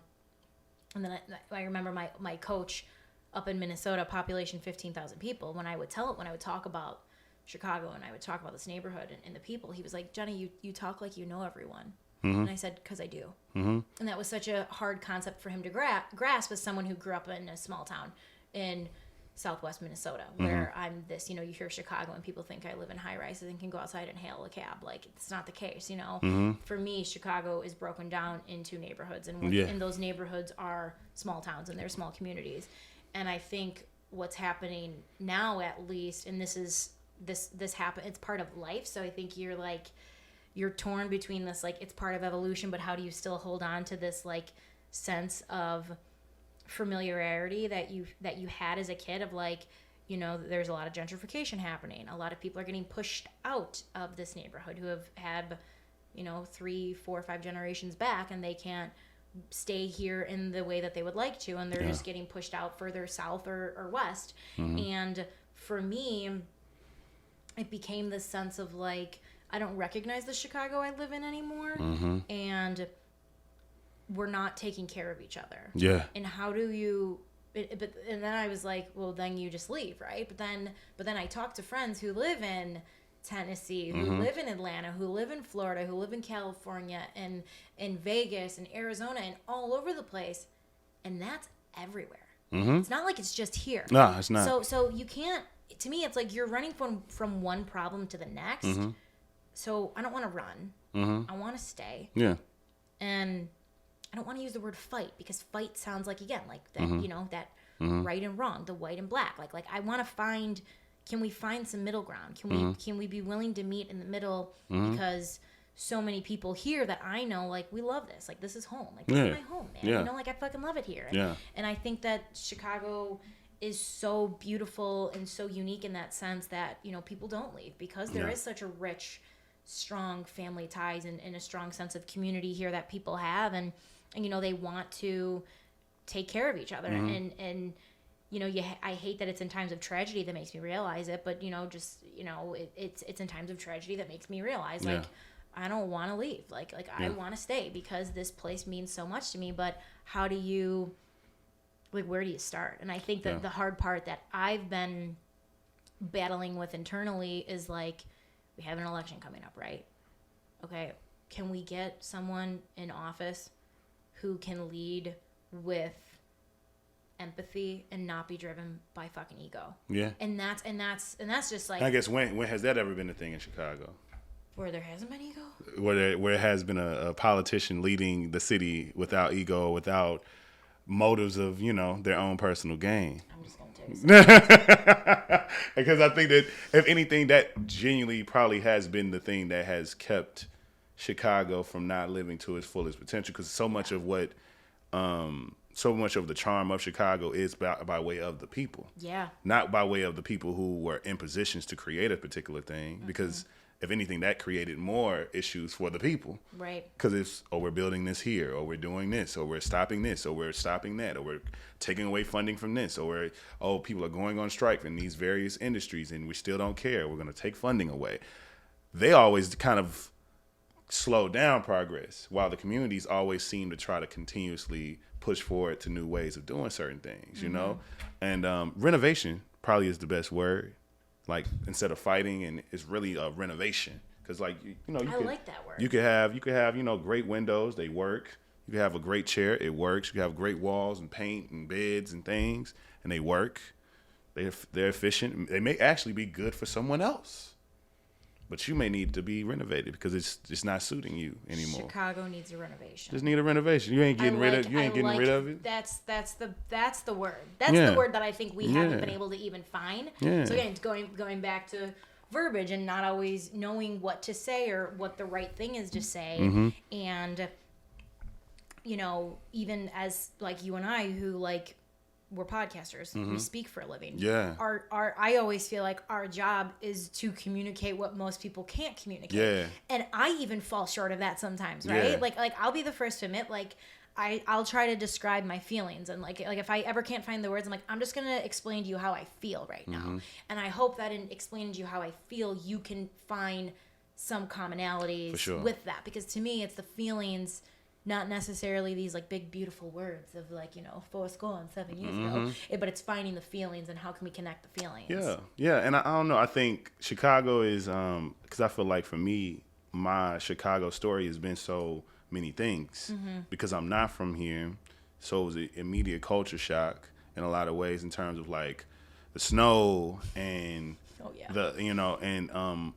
and then I remember my coach up in Minnesota, population 15,000 people, when I would talk about Chicago and I would talk about this neighborhood and the people, he was like, Jenna, you talk like you know everyone. Mm-hmm. And I said, because I do. Mm-hmm. And that was such a hard concept for him to grasp as someone who grew up in a small town in Southwest Minnesota, where I'm this, you hear Chicago and people think I live in high rises and can go outside and hail a cab. Like, it's not the case, For me, Chicago is broken down into neighborhoods, and and those neighborhoods are small towns and they're small communities. And I think what's happening now, at least, and this happen, it's part of life. So I think you're torn between this, like, it's part of evolution, but how do you still hold on to this, like, sense of familiarity that you had as a kid of, like, there's a lot of gentrification happening. A lot of people are getting pushed out of this neighborhood who have had 3, 4, 5 generations back, and they can't stay here in the way that they would like to, and they're just getting pushed out further south or west. And for me, it became this sense of, like, I don't recognize the Chicago I live in anymore, and we're not taking care of each other. Yeah. And how do you? And then I was like, well, then you just leave, right? But then I talked to friends who live in Tennessee, who live in Atlanta, who live in Florida, who live in California, and in Vegas and Arizona and all over the place, and that's everywhere. It's not like it's just here. No, it's not. So you can't. To me, it's like you're running from one problem to the next. So I don't want to run. I want to stay. Yeah. And I don't want to use the word fight, because fight sounds like, again, like that, that right and wrong, the white and black. Like I want to find, can we find some middle ground? Can we be willing to meet in the middle? Because so many people here that I know, like, we love this. Like, this is home. Like, this is my home, man. Like, I fucking love it here. And I think that Chicago is so beautiful and so unique in that sense that, people don't leave, because there is such a rich, strong family ties and a strong sense of community here that people have. And they want to take care of each other. And I hate that it's in times of tragedy that makes me realize it, but it's in times of tragedy that makes me realize, like, I don't want to leave. Like I want to stay, because this place means so much to me. But how do you, like, where do you start? And I think that the hard part that I've been battling with internally is, like, we have an election coming up, right? Okay, can we get someone in office who can lead with empathy and not be driven by fucking ego? Yeah. And that's just, like, I guess when has that ever been a thing in Chicago? Where there hasn't been ego? Where it has been a politician leading the city without ego, without motives of, their own personal gain. I'm just going to tell you something. Because I think that, if anything, that genuinely probably has been the thing that has kept Chicago from not living to its fullest potential, because so much of what, so much of the charm of Chicago is by way of the people. Yeah. Not by way of the people who were in positions to create a particular thing, because if anything, that created more issues for the people. Right. Because it's, we're building this here, or we're doing this, or we're stopping this, or we're stopping that, or we're taking away funding from this, or people are going on strike in these various industries and we still don't care. We're going to take funding away. They always kind of slow down progress, while the communities always seem to try to continuously push forward to new ways of doing certain things, And renovation probably is the best word. Like, instead of fighting, and it's really a renovation, because, like, I like that word. You could have great windows, they work. You could have a great chair, it works. You could have great walls and paint and beds and things, and they work. They're efficient. They may actually be good for someone else, but you may need to be renovated because it's not suiting you anymore. Chicago needs a renovation. Just need a renovation. You ain't getting rid of it. That's the word. That's the word that I think we haven't been able to even find. Yeah. So again, it's going back to verbiage and not always knowing what to say or what the right thing is to say. And even as, like, you and I, who, like, we're podcasters. We speak for a living. Yeah. I always feel like our job is to communicate what most people can't communicate. Yeah. And I even fall short of that sometimes, right? Yeah. Like I'll be the first to admit, like, I'll try to describe my feelings, and like if I ever can't find the words, I'm like, I'm just gonna explain to you how I feel right now. And I hope that in explaining to you how I feel, you can find some commonalities with that, because to me, it's the feelings not necessarily these like big beautiful words of like, you know, 7 years ago, but it's finding the feelings and how can we connect the feelings. Yeah, and I don't know. I think Chicago is because I feel like for me, my Chicago story has been so many things because I'm not from here, so it was an immediate culture shock in a lot of ways in terms of like the snow and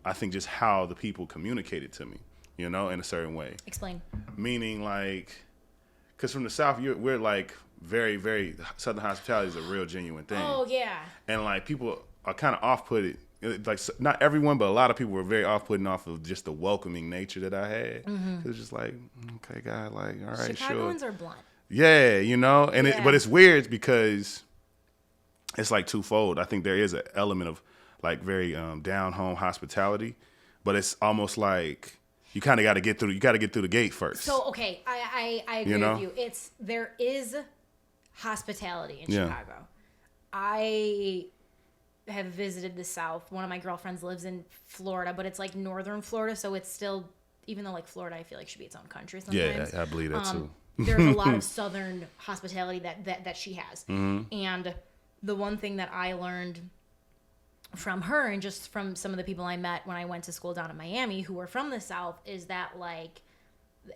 I think just how the people communicated to me, you know, in a certain way. Explain. Meaning like, because from the South, we're like very, very, Southern hospitality is a real genuine thing. Oh, yeah. And like people are kind of off-putted. Like not everyone, but a lot of people were very off-putting off of just the welcoming nature that I had. It was just like, okay, God, like, all right, Chicagoans are blunt. Yeah, you know, and but it's weird because it's like twofold. I think there is an element of like very down home hospitality, but it's almost like you kind of got to get through. You got to get through the gate first. So okay, I agree with you. There is hospitality in Chicago. I have visited the South. One of my girlfriends lives in Florida, but it's like northern Florida, so it's still, even though like Florida, I feel like should be its own country sometimes. Yeah, I believe that too. There's a lot of southern hospitality that she has, and the one thing that I learned from her and just from some of the people I met when I went to school down in Miami who were from the South is that like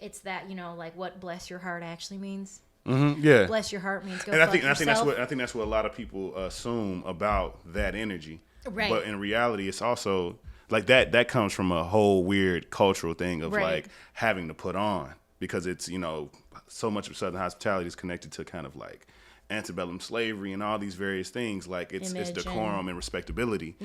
it's that, you know, like what bless your heart actually means. Yeah, bless your heart means go. And I think that's what a lot of people assume about that energy. Right. But in reality, it's also like that comes from a whole weird cultural thing of like having to put on, because it's, you know, so much of Southern hospitality is connected to kind of like antebellum slavery and all these various things. Like it's decorum and respectability.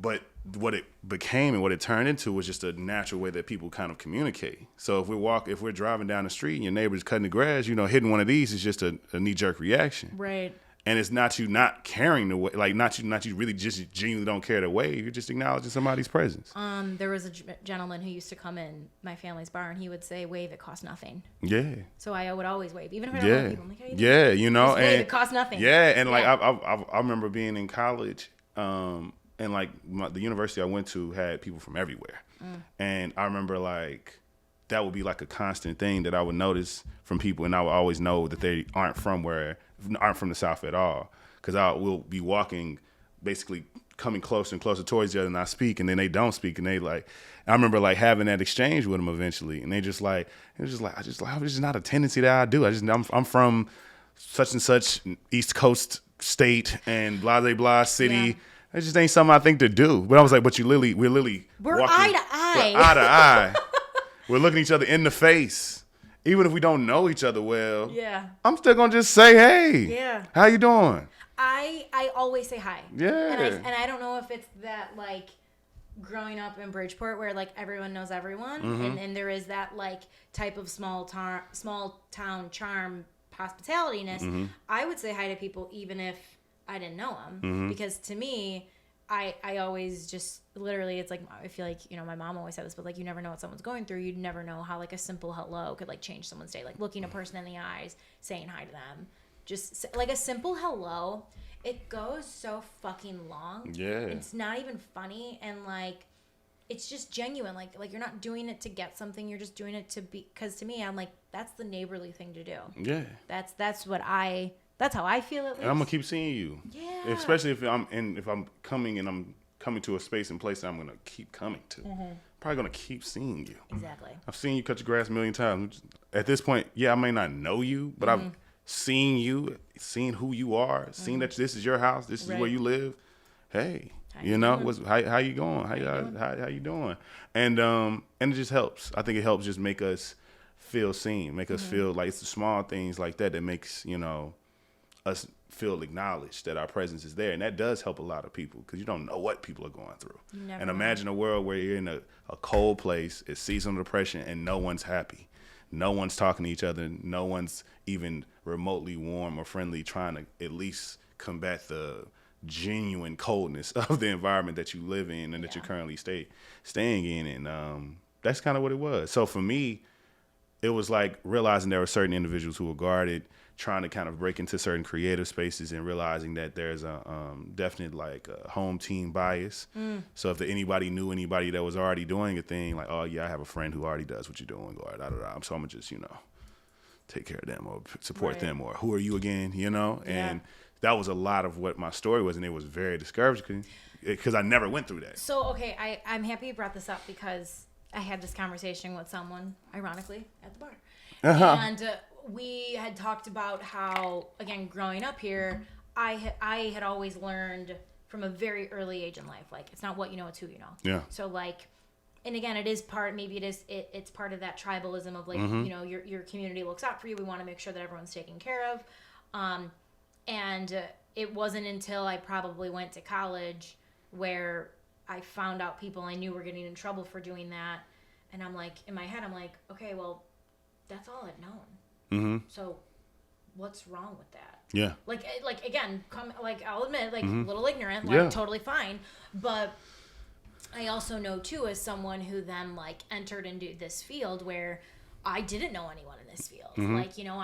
But what it became and what it turned into was just a natural way that people kind of communicate. So if we're driving down the street and your neighbor's cutting the grass, you know, hitting one of these is just a knee-jerk reaction. Right. And it's not you not caring the way, like not you really just genuinely don't care the way. You're just acknowledging somebody's presence. There was a gentleman who used to come in my family's bar and he would say, "Wave, it costs nothing." Yeah. So I would always wave, even if I don't know people. I'm like, "How you doing?" Yeah, you know, just wave, it costs nothing. Yeah, and like I remember being in college, and like the university I went to had people from everywhere, and I remember like that would be like a constant thing that I would notice from people, and I would always know that they aren't from the South at all, because we'll be walking, basically coming closer and closer towards each other, and I speak, and then they don't speak, and they like, I remember like having that exchange with them eventually, and they just like, it was just not a tendency that I do. I'm from such and such East Coast state and blah blah blah city. Yeah. It just ain't something I think to do. But I was like, but we're walking, eye to eye. We're eye to eye. We're looking each other in the face. Even if we don't know each other well, I'm still gonna just say, "Hey, how you doing?" I always say hi. Yeah, and I don't know if it's that like growing up in Bridgeport where like everyone knows everyone, and there is that like type of small town charm, hospitalityness. I would say hi to people even if I didn't know them, because to me, I always just literally, it's like, I feel like, you know, my mom always said this, but like, you never know what someone's going through. You'd never know how like a simple hello could like change someone's day. Like looking a person in the eyes, saying hi to them, just like a simple hello. It goes so fucking long. Yeah. It's not even funny. And like, it's just genuine. Like you're not doing it to get something. You're just doing it to be, cause to me, I'm like, that's the neighborly thing to do. Yeah. That's how I feel at least. And I'm gonna keep seeing you. Yeah. Especially if I'm coming to a space and place that I'm gonna keep coming to. Probably gonna keep seeing you. Exactly. I've seen you cut your grass a million times. At this point, I may not know you, but I've seen you, seen who you are, seen that this is your house, this is where you live. Hey, how you going? How you doing? And it just helps. I think it helps just make us feel seen, make us feel like it's the small things like that makes, you know, us feel acknowledged that our presence is there. And that does help a lot of people, because you don't know what people are going through. And imagine a world where you're in a cold place, it's seasonal depression, and no one's happy. No one's talking to each other. No one's even remotely warm or friendly, trying to at least combat the genuine coldness of the environment that you live in and that you're currently staying in. And that's kind of what it was. So for me, it was like realizing there were certain individuals who were guarded, trying to kind of break into certain creative spaces, and realizing that there's a definite like a home team bias. So if anybody knew anybody that was already doing a thing, like, oh yeah, I have a friend who already does what you're doing, or da da da. So I'm gonna just, you know, take care of them or support them, or who are you again, you know? And that was a lot of what my story was, and it was very discouraging because I never went through that. So, okay, I'm happy you brought this up because I had this conversation with someone, ironically, at the bar. And we had talked about how, again, growing up here, I had always learned from a very early age in life, like, it's not what you know, it's who you know. Yeah. So, like, and again, it is part, maybe it's part of that tribalism of, like, you know, your community looks out for you. We want to make sure that everyone's taken care of. And it wasn't until I probably went to college where I found out people I knew were getting in trouble for doing that. And I'm like, in my head, I'm like, okay, well, that's all I've known. So what's wrong with that? Yeah. Like again, I'll admit, like, a little ignorant, like, totally fine. But I also know, too, as someone who then, like, entered into this field where I didn't know anyone in this field. Like, you know,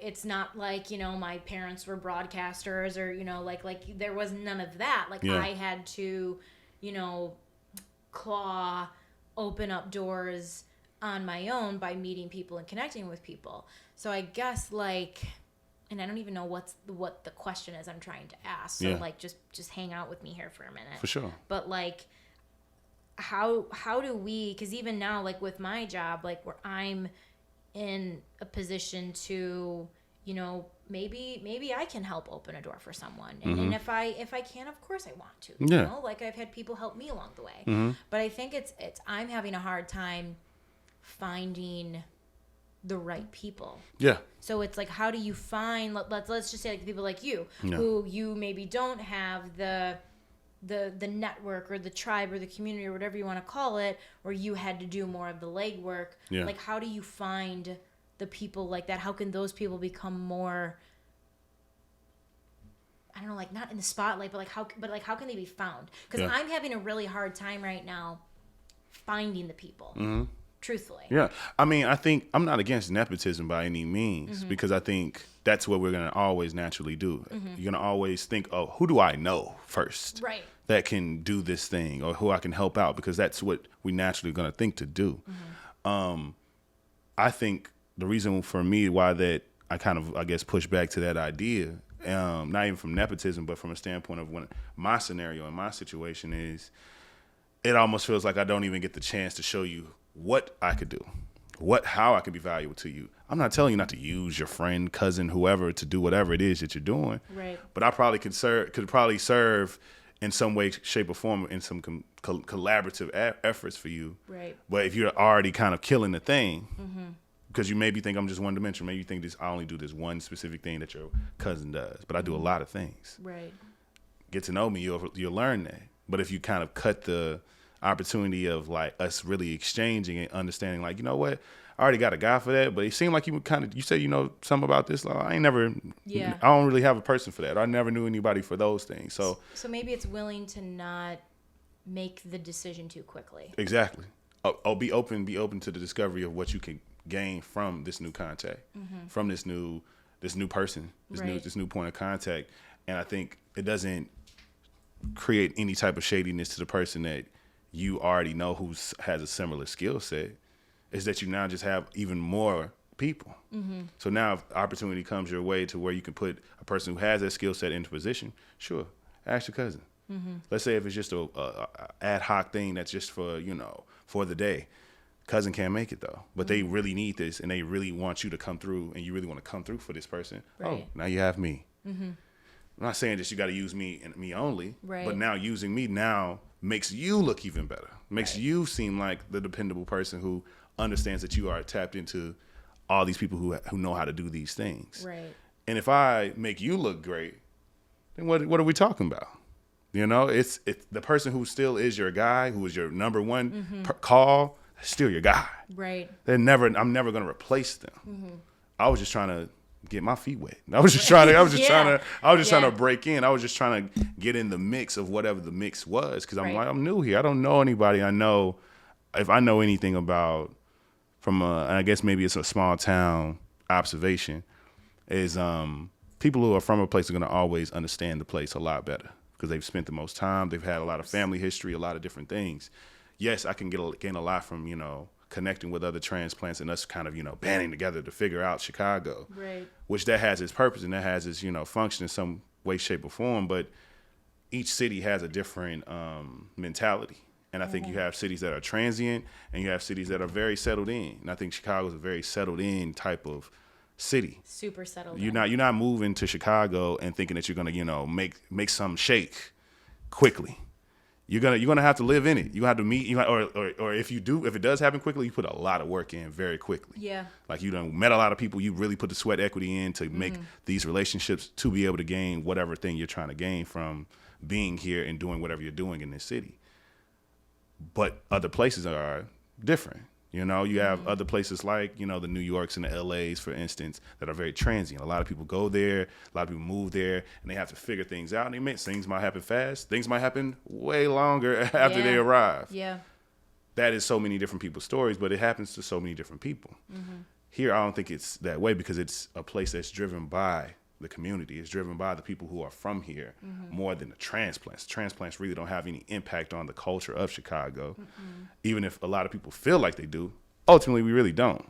it's not like, you know, my parents were broadcasters or, you know, like there was none of that. Like, I had to, you know, open up doors on my own by meeting people and connecting with people. So I guess, like, and I don't even know what the question is I'm trying to ask. So like, just hang out with me here for a minute. For sure. But, like, how do we, because even now, like, with my job, like, where I'm in a position to, you know, maybe I can help open a door for someone. And if I can, of course I want to. You know, like, I've had people help me along the way. But I think it's I'm having a hard time finding the right people. Yeah. So it's like, how do you find, let's just say, like, people like you, who you maybe don't have the network or the tribe or the community or whatever you want to call it, where you had to do more of the legwork. Yeah. Like, how do you find the people like that? How can those people become more, I don't know, like, not in the spotlight, but how can they be found? Because I'm having a really hard time right now finding the people. Truthfully. Yeah. I mean, I think I'm not against nepotism by any means, because I think that's what we're going to always naturally do. You're going to always think, oh, who do I know first? Right. That can do this thing, or who I can help out, because that's what we naturally going to think to do. I think the reason for me why that I kind of, I guess, push back to that idea, not even from nepotism, but from a standpoint of when my scenario and my situation is, it almost feels like I don't even get the chance to show you what I could do, how I could be valuable to you. I'm not telling you not to use your friend, cousin, whoever to do whatever it is that you're doing. Right. But I probably could serve in some way, shape, or form in some collaborative efforts for you. Right. But if you're already kind of killing the thing, because you maybe think I'm just one dimensional, maybe you think I only do this one specific thing that your cousin does, but I do a lot of things. Right. Get to know me, you'll learn that. But if you kind of cut the opportunity of, like, us really exchanging and understanding, like, you know what, I already got a guy for that, but it seemed like you said, you know, something about this. Like, I don't really have a person for that. I never knew anybody for those things. So maybe it's willing to not make the decision too quickly. Exactly. Be open to the discovery of what you can gain from this new contact, from this new person, this new point of contact. And I think it doesn't create any type of shadiness to the person that you already know who has a similar skill set. Is that you now just have even more people. So now if opportunity comes your way to where you can put a person who has that skill set into position, sure, ask your cousin. Let's say if it's just a ad hoc thing that's just for, you know, for the day. Cousin can't make it though, but they really need this and they really want you to come through, and you really want to come through for this person. Right. Oh, now you have me. I'm not saying that you got to use me and me only, but now using me now makes you look even better, makes you seem like the dependable person who understands that you are tapped into all these people who know how to do these things. Right. And if I make you look great, then what are we talking about? You know, it's the person who still is your guy, who is your number one call, still your guy. Right. I'm never going to replace them. I was just trying to get my feet wet. I was just trying to break in. I was just trying to get in the mix of whatever the mix was, because I'm new here. I don't know anybody. I know if I know anything about from and I guess maybe it's a small town observation, is people who are from a place are going to always understand the place a lot better because they've spent the most time. They've had a lot of family history, a lot of different things. Yes, I can gain a lot from, connecting with other transplants and us kind of, banding together to figure out Chicago. Right. Which that has its purpose and that has its, function in some way, shape, or form. But each city has a different mentality. And I think you have cities that are transient and you have cities that are very settled in. And I think Chicago is a very settled in type of city. Super settled. You're not moving to Chicago and thinking that you're gonna, make something shake quickly. You're gonna have to live in it. You have to meet, or if it does happen quickly, you put a lot of work in very quickly. Yeah. Like you done met a lot of people. You really put the sweat equity in to make these relationships to be able to gain whatever thing you're trying to gain from being here and doing whatever you're doing in this city. But other places are different. You have other places like, the New Yorks and the LAs, for instance, that are very transient. A lot of people go there, a lot of people move there, and they have to figure things out. And things might happen fast. Things might happen way longer after they arrive. Yeah. That is so many different people's stories, but it happens to so many different people. Here, I don't think it's that way because it's a place that's driven by the community. It's driven by the people who are from here more than the transplants. Transplants really don't have any impact on the culture of Chicago. Even if a lot of people feel like they do, ultimately we really don't.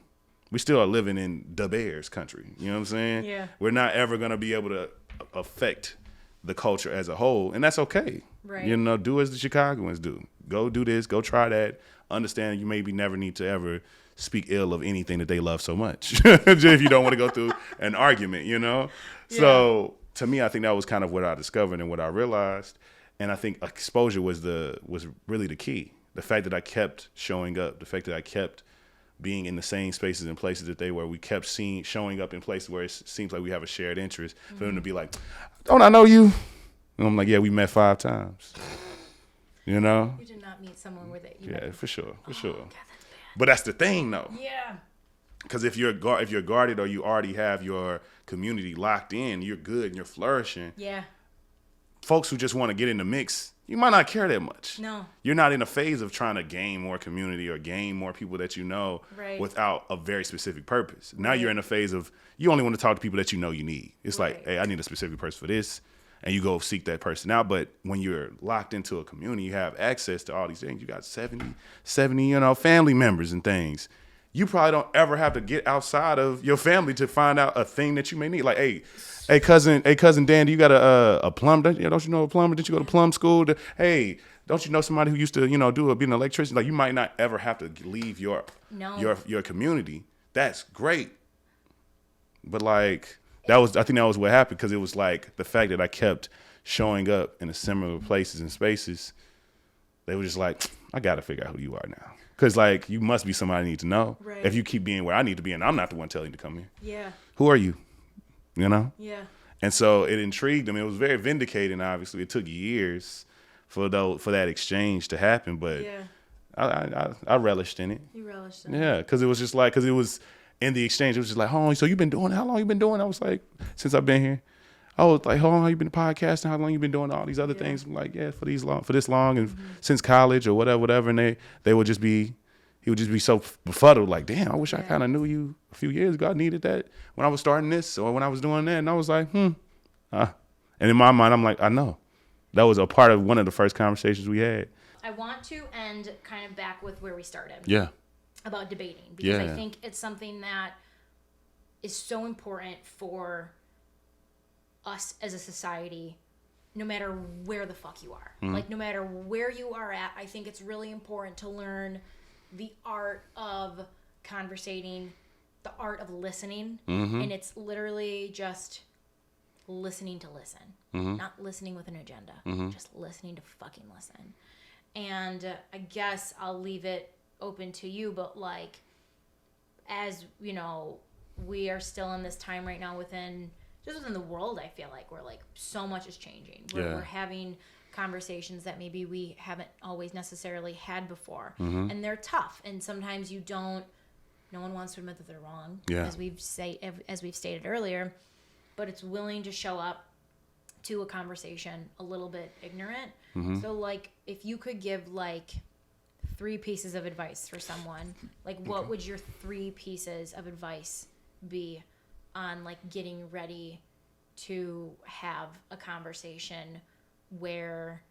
We still are living in the Bears country. You know what I'm saying? Yeah. We're not ever going to be able to affect the culture as a whole, and that's okay. Right. Do as the Chicagoans do. Go do this, go try that. Understand you maybe never need to ever speak ill of anything that they love so much if you don't want to go through an argument, Yeah. So to me, I think that was kind of what I discovered and what I realized. And I think exposure was really the key. The fact that I kept showing up, the fact that I kept being in the same spaces and places that they were. We kept showing up in places where it seems like we have a shared interest. For them to be like, don't I know you? And I'm like, yeah, we met 5 times. You did not meet someone with it. Yeah, for sure. God, that's bad. But that's the thing, though. Yeah. Because if you're guarded or you already have your community locked in, you're good and you're flourishing. Yeah. Folks who just want to get in the mix, you might not care that much. No. You're not in a phase of trying to gain more community or gain more people that right. without a very specific purpose. Now you're in a phase of you only want to talk to people that you need. It's like, hey, I need a specific person for this. And you go seek that person out. But when you're locked into a community, you have access to all these things. You got 70, family members and things. You probably don't ever have to get outside of your family to find out a thing that you may need. Like, hey, cousin Dan, do you got a plumber? Don't you know a plumber? Did you go to plumb school? Hey, don't you know somebody who used to, be an electrician? Like, you might not ever have to leave your community. That's great. But like, I think that was what happened because it was like the fact that I kept showing up in similar places and spaces. They were just like, I got to figure out who you are now. Because, like, you must be somebody I need to know. Right. If you keep being where I need to be and I'm not the one telling you to come here. Yeah. Who are you? Yeah. And so it intrigued them. It was very vindicating, obviously. It took years for that exchange to happen. But I relished in it. You relished in it? Yeah, because it was just like, because it was in the exchange, it was just like, so you've been doing it? How long you been doing it? I was like, since I've been here. I was like, how long you been podcasting? How long you been doing all these other things? I'm like, yeah, for this long and since college or whatever. And he would just be so befuddled, like, damn, I wish I kind of knew you a few years ago. I needed that when I was starting this or when I was doing that. And I was like, And in my mind, I'm like, I know. That was a part of one of the first conversations we had. I want to end kind of back with where we started. Yeah. About debating. Because I think it's something that is so important for us as a society, no matter where the fuck you are. Like, no matter where you are at, I think it's really important to learn the art of conversating, the art of listening. And it's literally just listening to listen. Not listening with an agenda. Just listening to fucking listen. And I guess I'll leave it open to you, but like, as we are still in this time right now within the world, I feel like we're like, so much is changing. We're having conversations that maybe we haven't always necessarily had before. And they're tough. And sometimes no one wants to admit that they're wrong, as we've stated earlier, but it's willing to show up to a conversation a little bit ignorant. So like, if you could give like 3 pieces of advice for someone, like what would your 3 pieces of advice be on like getting ready to have a conversation where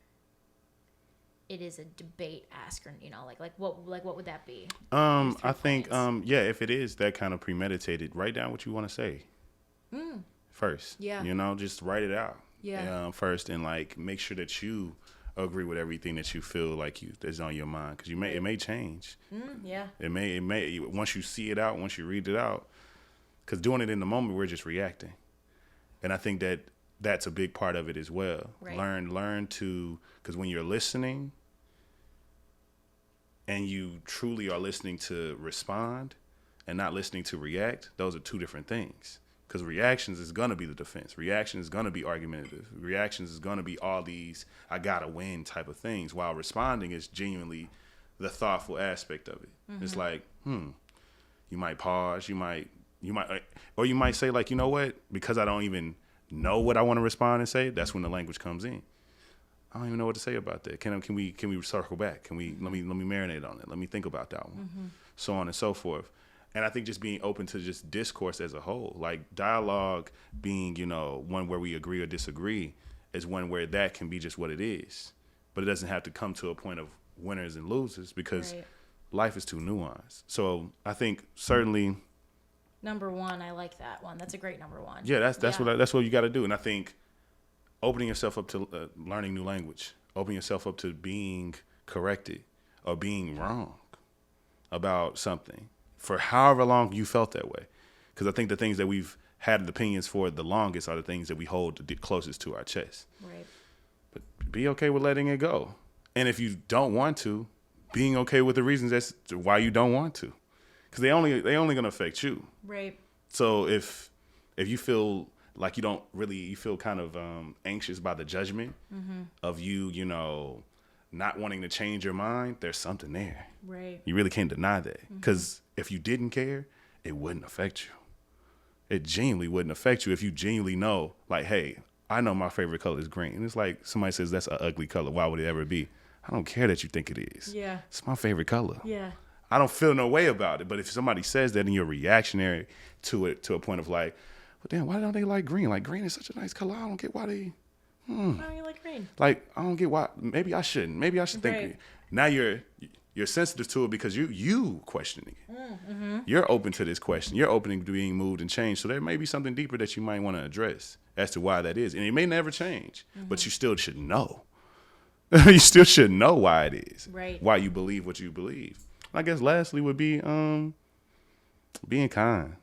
it is a debate asker, you know, like what would that be? I think if it is that kind of premeditated, write down what you want to say first. Yeah. You know, just write it out. Yeah. First, and like make sure that you agree with everything that you feel like that's on your mind, because it may change. Yeah. It may once you see it out, once you read it out, because doing it in the moment, we're just reacting, and I think that's a big part of it as well. Right. Learn to, because when you're listening and you truly are listening to respond and not listening to react, those are 2 different things. Because reactions is going to be the defense. Reaction is going to be argumentative. Reactions is going to be all these I gotta win type of things, while responding is genuinely the thoughtful aspect of it. It's like, you might pause, you might, or you might say like, you know what? Because I don't even know what I want to respond and say, that's when the language comes in. I don't even know what to say about that. Can we circle back? Let me marinate on it. Let me think about that one. So on and so forth. And I think just being open to just discourse as a whole, like dialogue being, you know, one where we agree or disagree, is one where that can be just what it is. But it doesn't have to come to a point of winners and losers, because life is too nuanced. So I think certainly number 1, I like that one. That's a great number 1. Yeah, that's what you got to do. And I think opening yourself up to learning new language, opening yourself up to being corrected or being wrong about something for however long you felt that way. Because I think the things that we've had opinions for the longest are the things that we hold the closest to our chest. Right. But be okay with letting it go. And if you don't want to, being okay with the reasons as to why you don't want to. Because they only going to affect you. Right. So if you feel like you feel kind of anxious by the judgment of you know, not wanting to change your mind, there's something there. Right. You really can't deny that. Because if you didn't care, it wouldn't affect you. It genuinely wouldn't affect you if you genuinely know, like, hey, I know my favorite color is green. And it's like somebody says that's an ugly color. Why would it ever be? I don't care that you think it is. Yeah. It's my favorite color. Yeah. I don't feel no way about it. But if somebody says that and you're reactionary to it, to a point of like, well, damn, why don't they like green? Like, green is such a nice color. I don't get why they... Why don't you like green? Like, I don't get why. Maybe I shouldn't. Maybe I should think. Right. Now you're sensitive to it because you questioning it. You're open to this question. You're open to being moved and changed. So there may be something deeper that you might want to address as to why that is. And it may never change, but you still should know. You still should know why it is. Right. Why you believe what you believe. I guess lastly would be being kind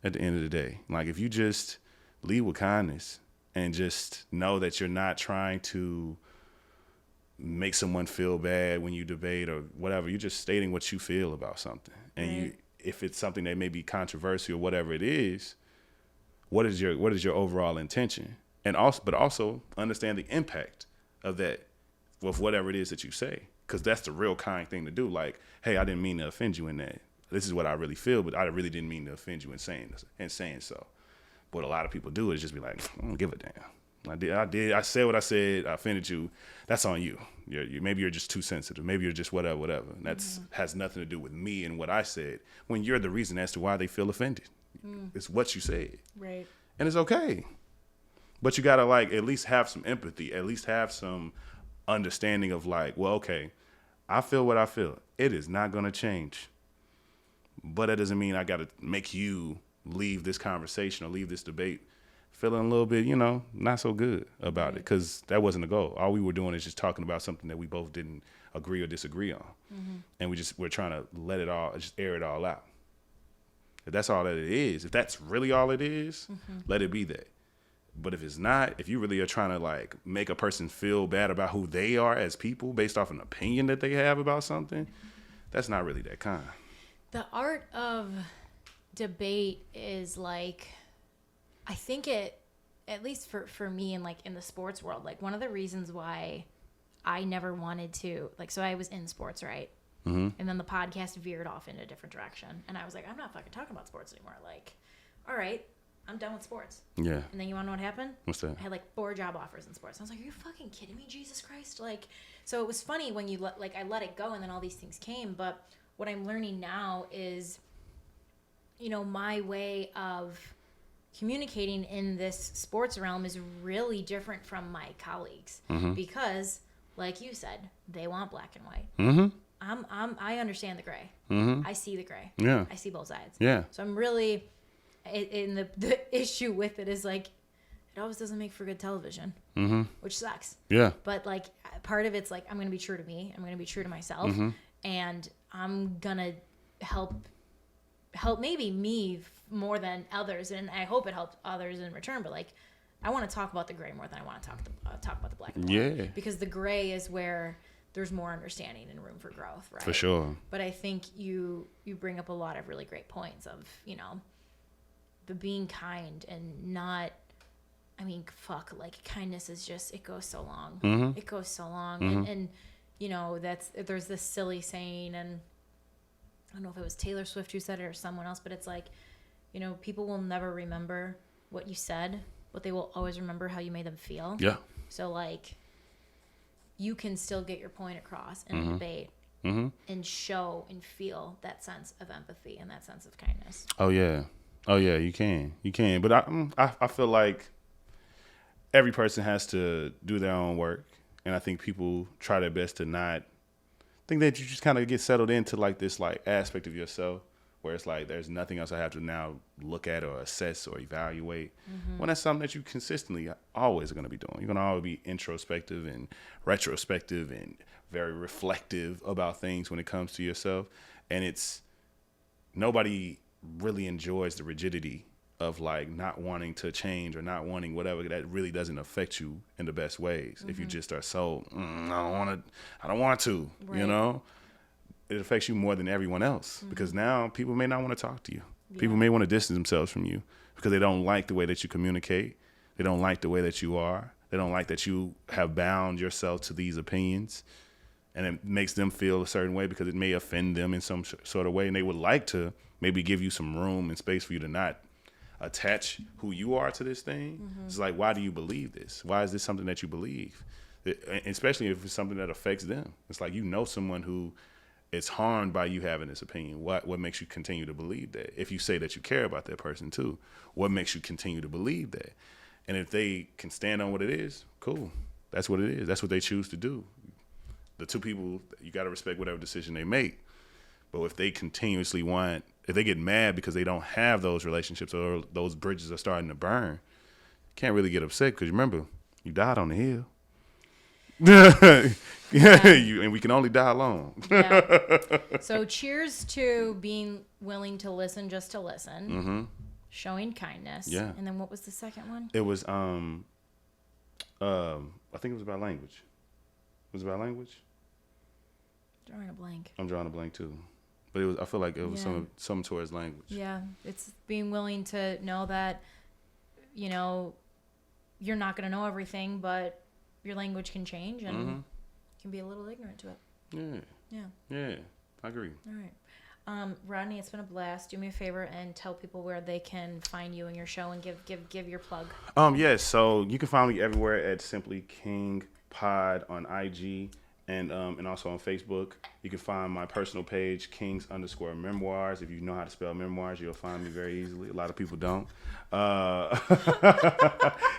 at the end of the day. Like, if you just lead with kindness and just know that you're not trying to make someone feel bad when you debate or whatever, you're just stating what you feel about something. And if it's something that may be controversial or whatever it is, what is your overall intention? And also understand the impact of that with whatever it is that you say. Because that's the real kind thing to do. Like, hey, I didn't mean to offend you in that. This is what I really feel, but I really didn't mean to offend you in saying so. What a lot of people do is just be like, I don't give a damn. I said what I said. I offended you. That's on you. Maybe you're just too sensitive. Maybe you're just whatever. And that's has nothing to do with me and what I said. When you're the reason as to why they feel offended, it's what you said. Right. And it's okay. But you gotta like at least have some empathy. At least have some understanding of like, well, okay, I feel what I feel. It is not gonna change. But that doesn't mean I gotta make you leave this conversation or leave this debate feeling a little bit, not so good about it, because that wasn't the goal. All we were doing is just talking about something that we both didn't agree or disagree on. And we're trying to let it all, just air it all out. If that's all that it is, if that's really all it is, let it be that. But if it's not, if you really are trying to like make a person feel bad about who they are as people based off an opinion that they have about something, that's not really that kind. The art of debate is like, I think it, at least for me and like in the sports world, like one of the reasons why I never wanted to, like, so I was in sports, right? And then the podcast veered off in a different direction. And I was like, I'm not fucking talking about sports anymore. Like, all right, I'm done with sports. Yeah. And then you want to know what happened? What's that? I had like 4 job offers in sports. I was like, are you fucking kidding me? Jesus Christ. Like, so it was funny when you I let it go and then all these things came. But what I'm learning now is, my way of communicating in this sports realm is really different from my colleagues because, like you said, they want black and white. I understand the gray. I see the gray. Yeah. I see both sides. Yeah. So I'm really, in the issue with it is like, it always doesn't make for good television, which sucks. Yeah. But like part of it's like, I'm going to be true to me. I'm going to be true to myself, and I'm going to help maybe me more than others, and I hope it helps others in return. But like, I want to talk about the gray more than I want to talk about the black and white. Yeah. Because the gray is where there's more understanding and room for growth, right? For sure. But I think you bring up a lot of really great points of, the being kind and not, like kindness is just, it goes so long. It goes so long. And there's this silly saying, and I don't know if it was Taylor Swift who said it or someone else, but it's like, people will never remember what you said, but they will always remember how you made them feel. Yeah. So like, you can still get your point across in a debate and show and feel that sense of empathy and that sense of kindness. Oh yeah, you can. But I feel like every person has to do their own work, and I think people try their best to not think that you just kind of get settled into like this like aspect of yourself where it's like there's nothing else I have to now look at or assess or evaluate. When that's something that you consistently always are going to be doing. You're going to always be introspective and retrospective and very reflective about things when it comes to yourself. And it's nobody really enjoys the rigidity of like not wanting to change or not wanting whatever that really doesn't affect you in the best ways. If you just are so I don't want to, Right. It affects you more than everyone else because now people may not want to talk to you. People may want to distance themselves from you because they don't like the way that you communicate. They don't like the way that you are. They don't like that you have bound yourself to these opinions, and it makes them feel a certain way because it may offend them in some sort of way. And they would like to maybe give you some room and space for you to not attach who you are to this thing. It's like, why do you believe this? Why is this something that you believe? Especially if it's something that affects them. It's like, someone who is harmed by you having this opinion. What makes you continue to believe that? If you say that you care about that person too, what makes you continue to believe that? And if they can stand on what it is, cool. That's what it is. That's what they choose to do. The two people, you got to respect whatever decision they make. But if they if they get mad because they don't have those relationships or those bridges are starting to burn, you can't really get upset because remember, you died on the hill. And we can only die alone. So cheers to being willing to listen just to listen, showing kindness. Yeah. And then what was the second one? It was I think it was about language. Was it about language? Drawing a blank. I'm drawing a blank too. But I feel like it was some towards language. Yeah. It's being willing to know that, you're not going to know everything, but your language can change and you can be a little ignorant to it. Yeah, I agree. All right. Rodney, it's been a blast. Do me a favor and tell people where they can find you and your show and give your plug. Yes, so you can find me everywhere at Simply King Pod on IG and also on Facebook. You can find my personal page, Kings_Memoirs. If you know how to spell memoirs, you'll find me very easily. A lot of people don't.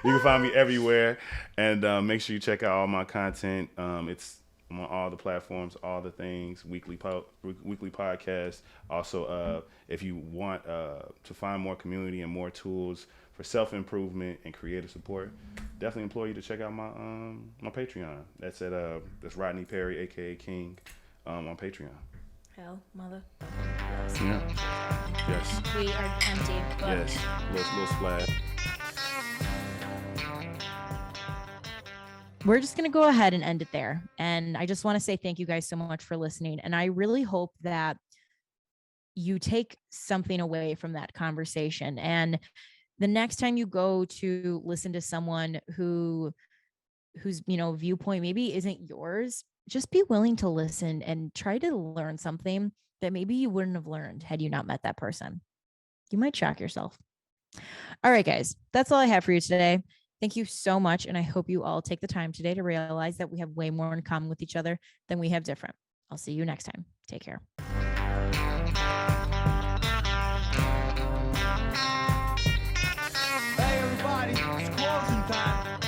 You can find me everywhere, and make sure you check out all my content. It's I'm on all the platforms, all the things, weekly podcast. Also, if you want to find more community and more tools for self-improvement and creative support, definitely implore you to check out my my Patreon. That's that's Rodney Perry, aka King, on Patreon. Hell, mother. Yeah. Yes. We are empty. But yes. Little splash. we're just going to go ahead and end it there. And I just want to say thank you guys so much for listening. And I really hope that you take something away from that conversation. And the next time you go to listen to someone whose viewpoint maybe isn't yours, just be willing to listen and try to learn something that maybe you wouldn't have learned had you not met that person. You might shock yourself. All right, guys, that's all I have for you today. Thank you so much. And I hope you all take the time today to realize that we have way more in common with each other than we have different. I'll see you next time. Take care. Hey, everybody, it's closing time.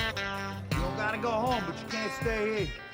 You don't gotta go home, but you can't stay here.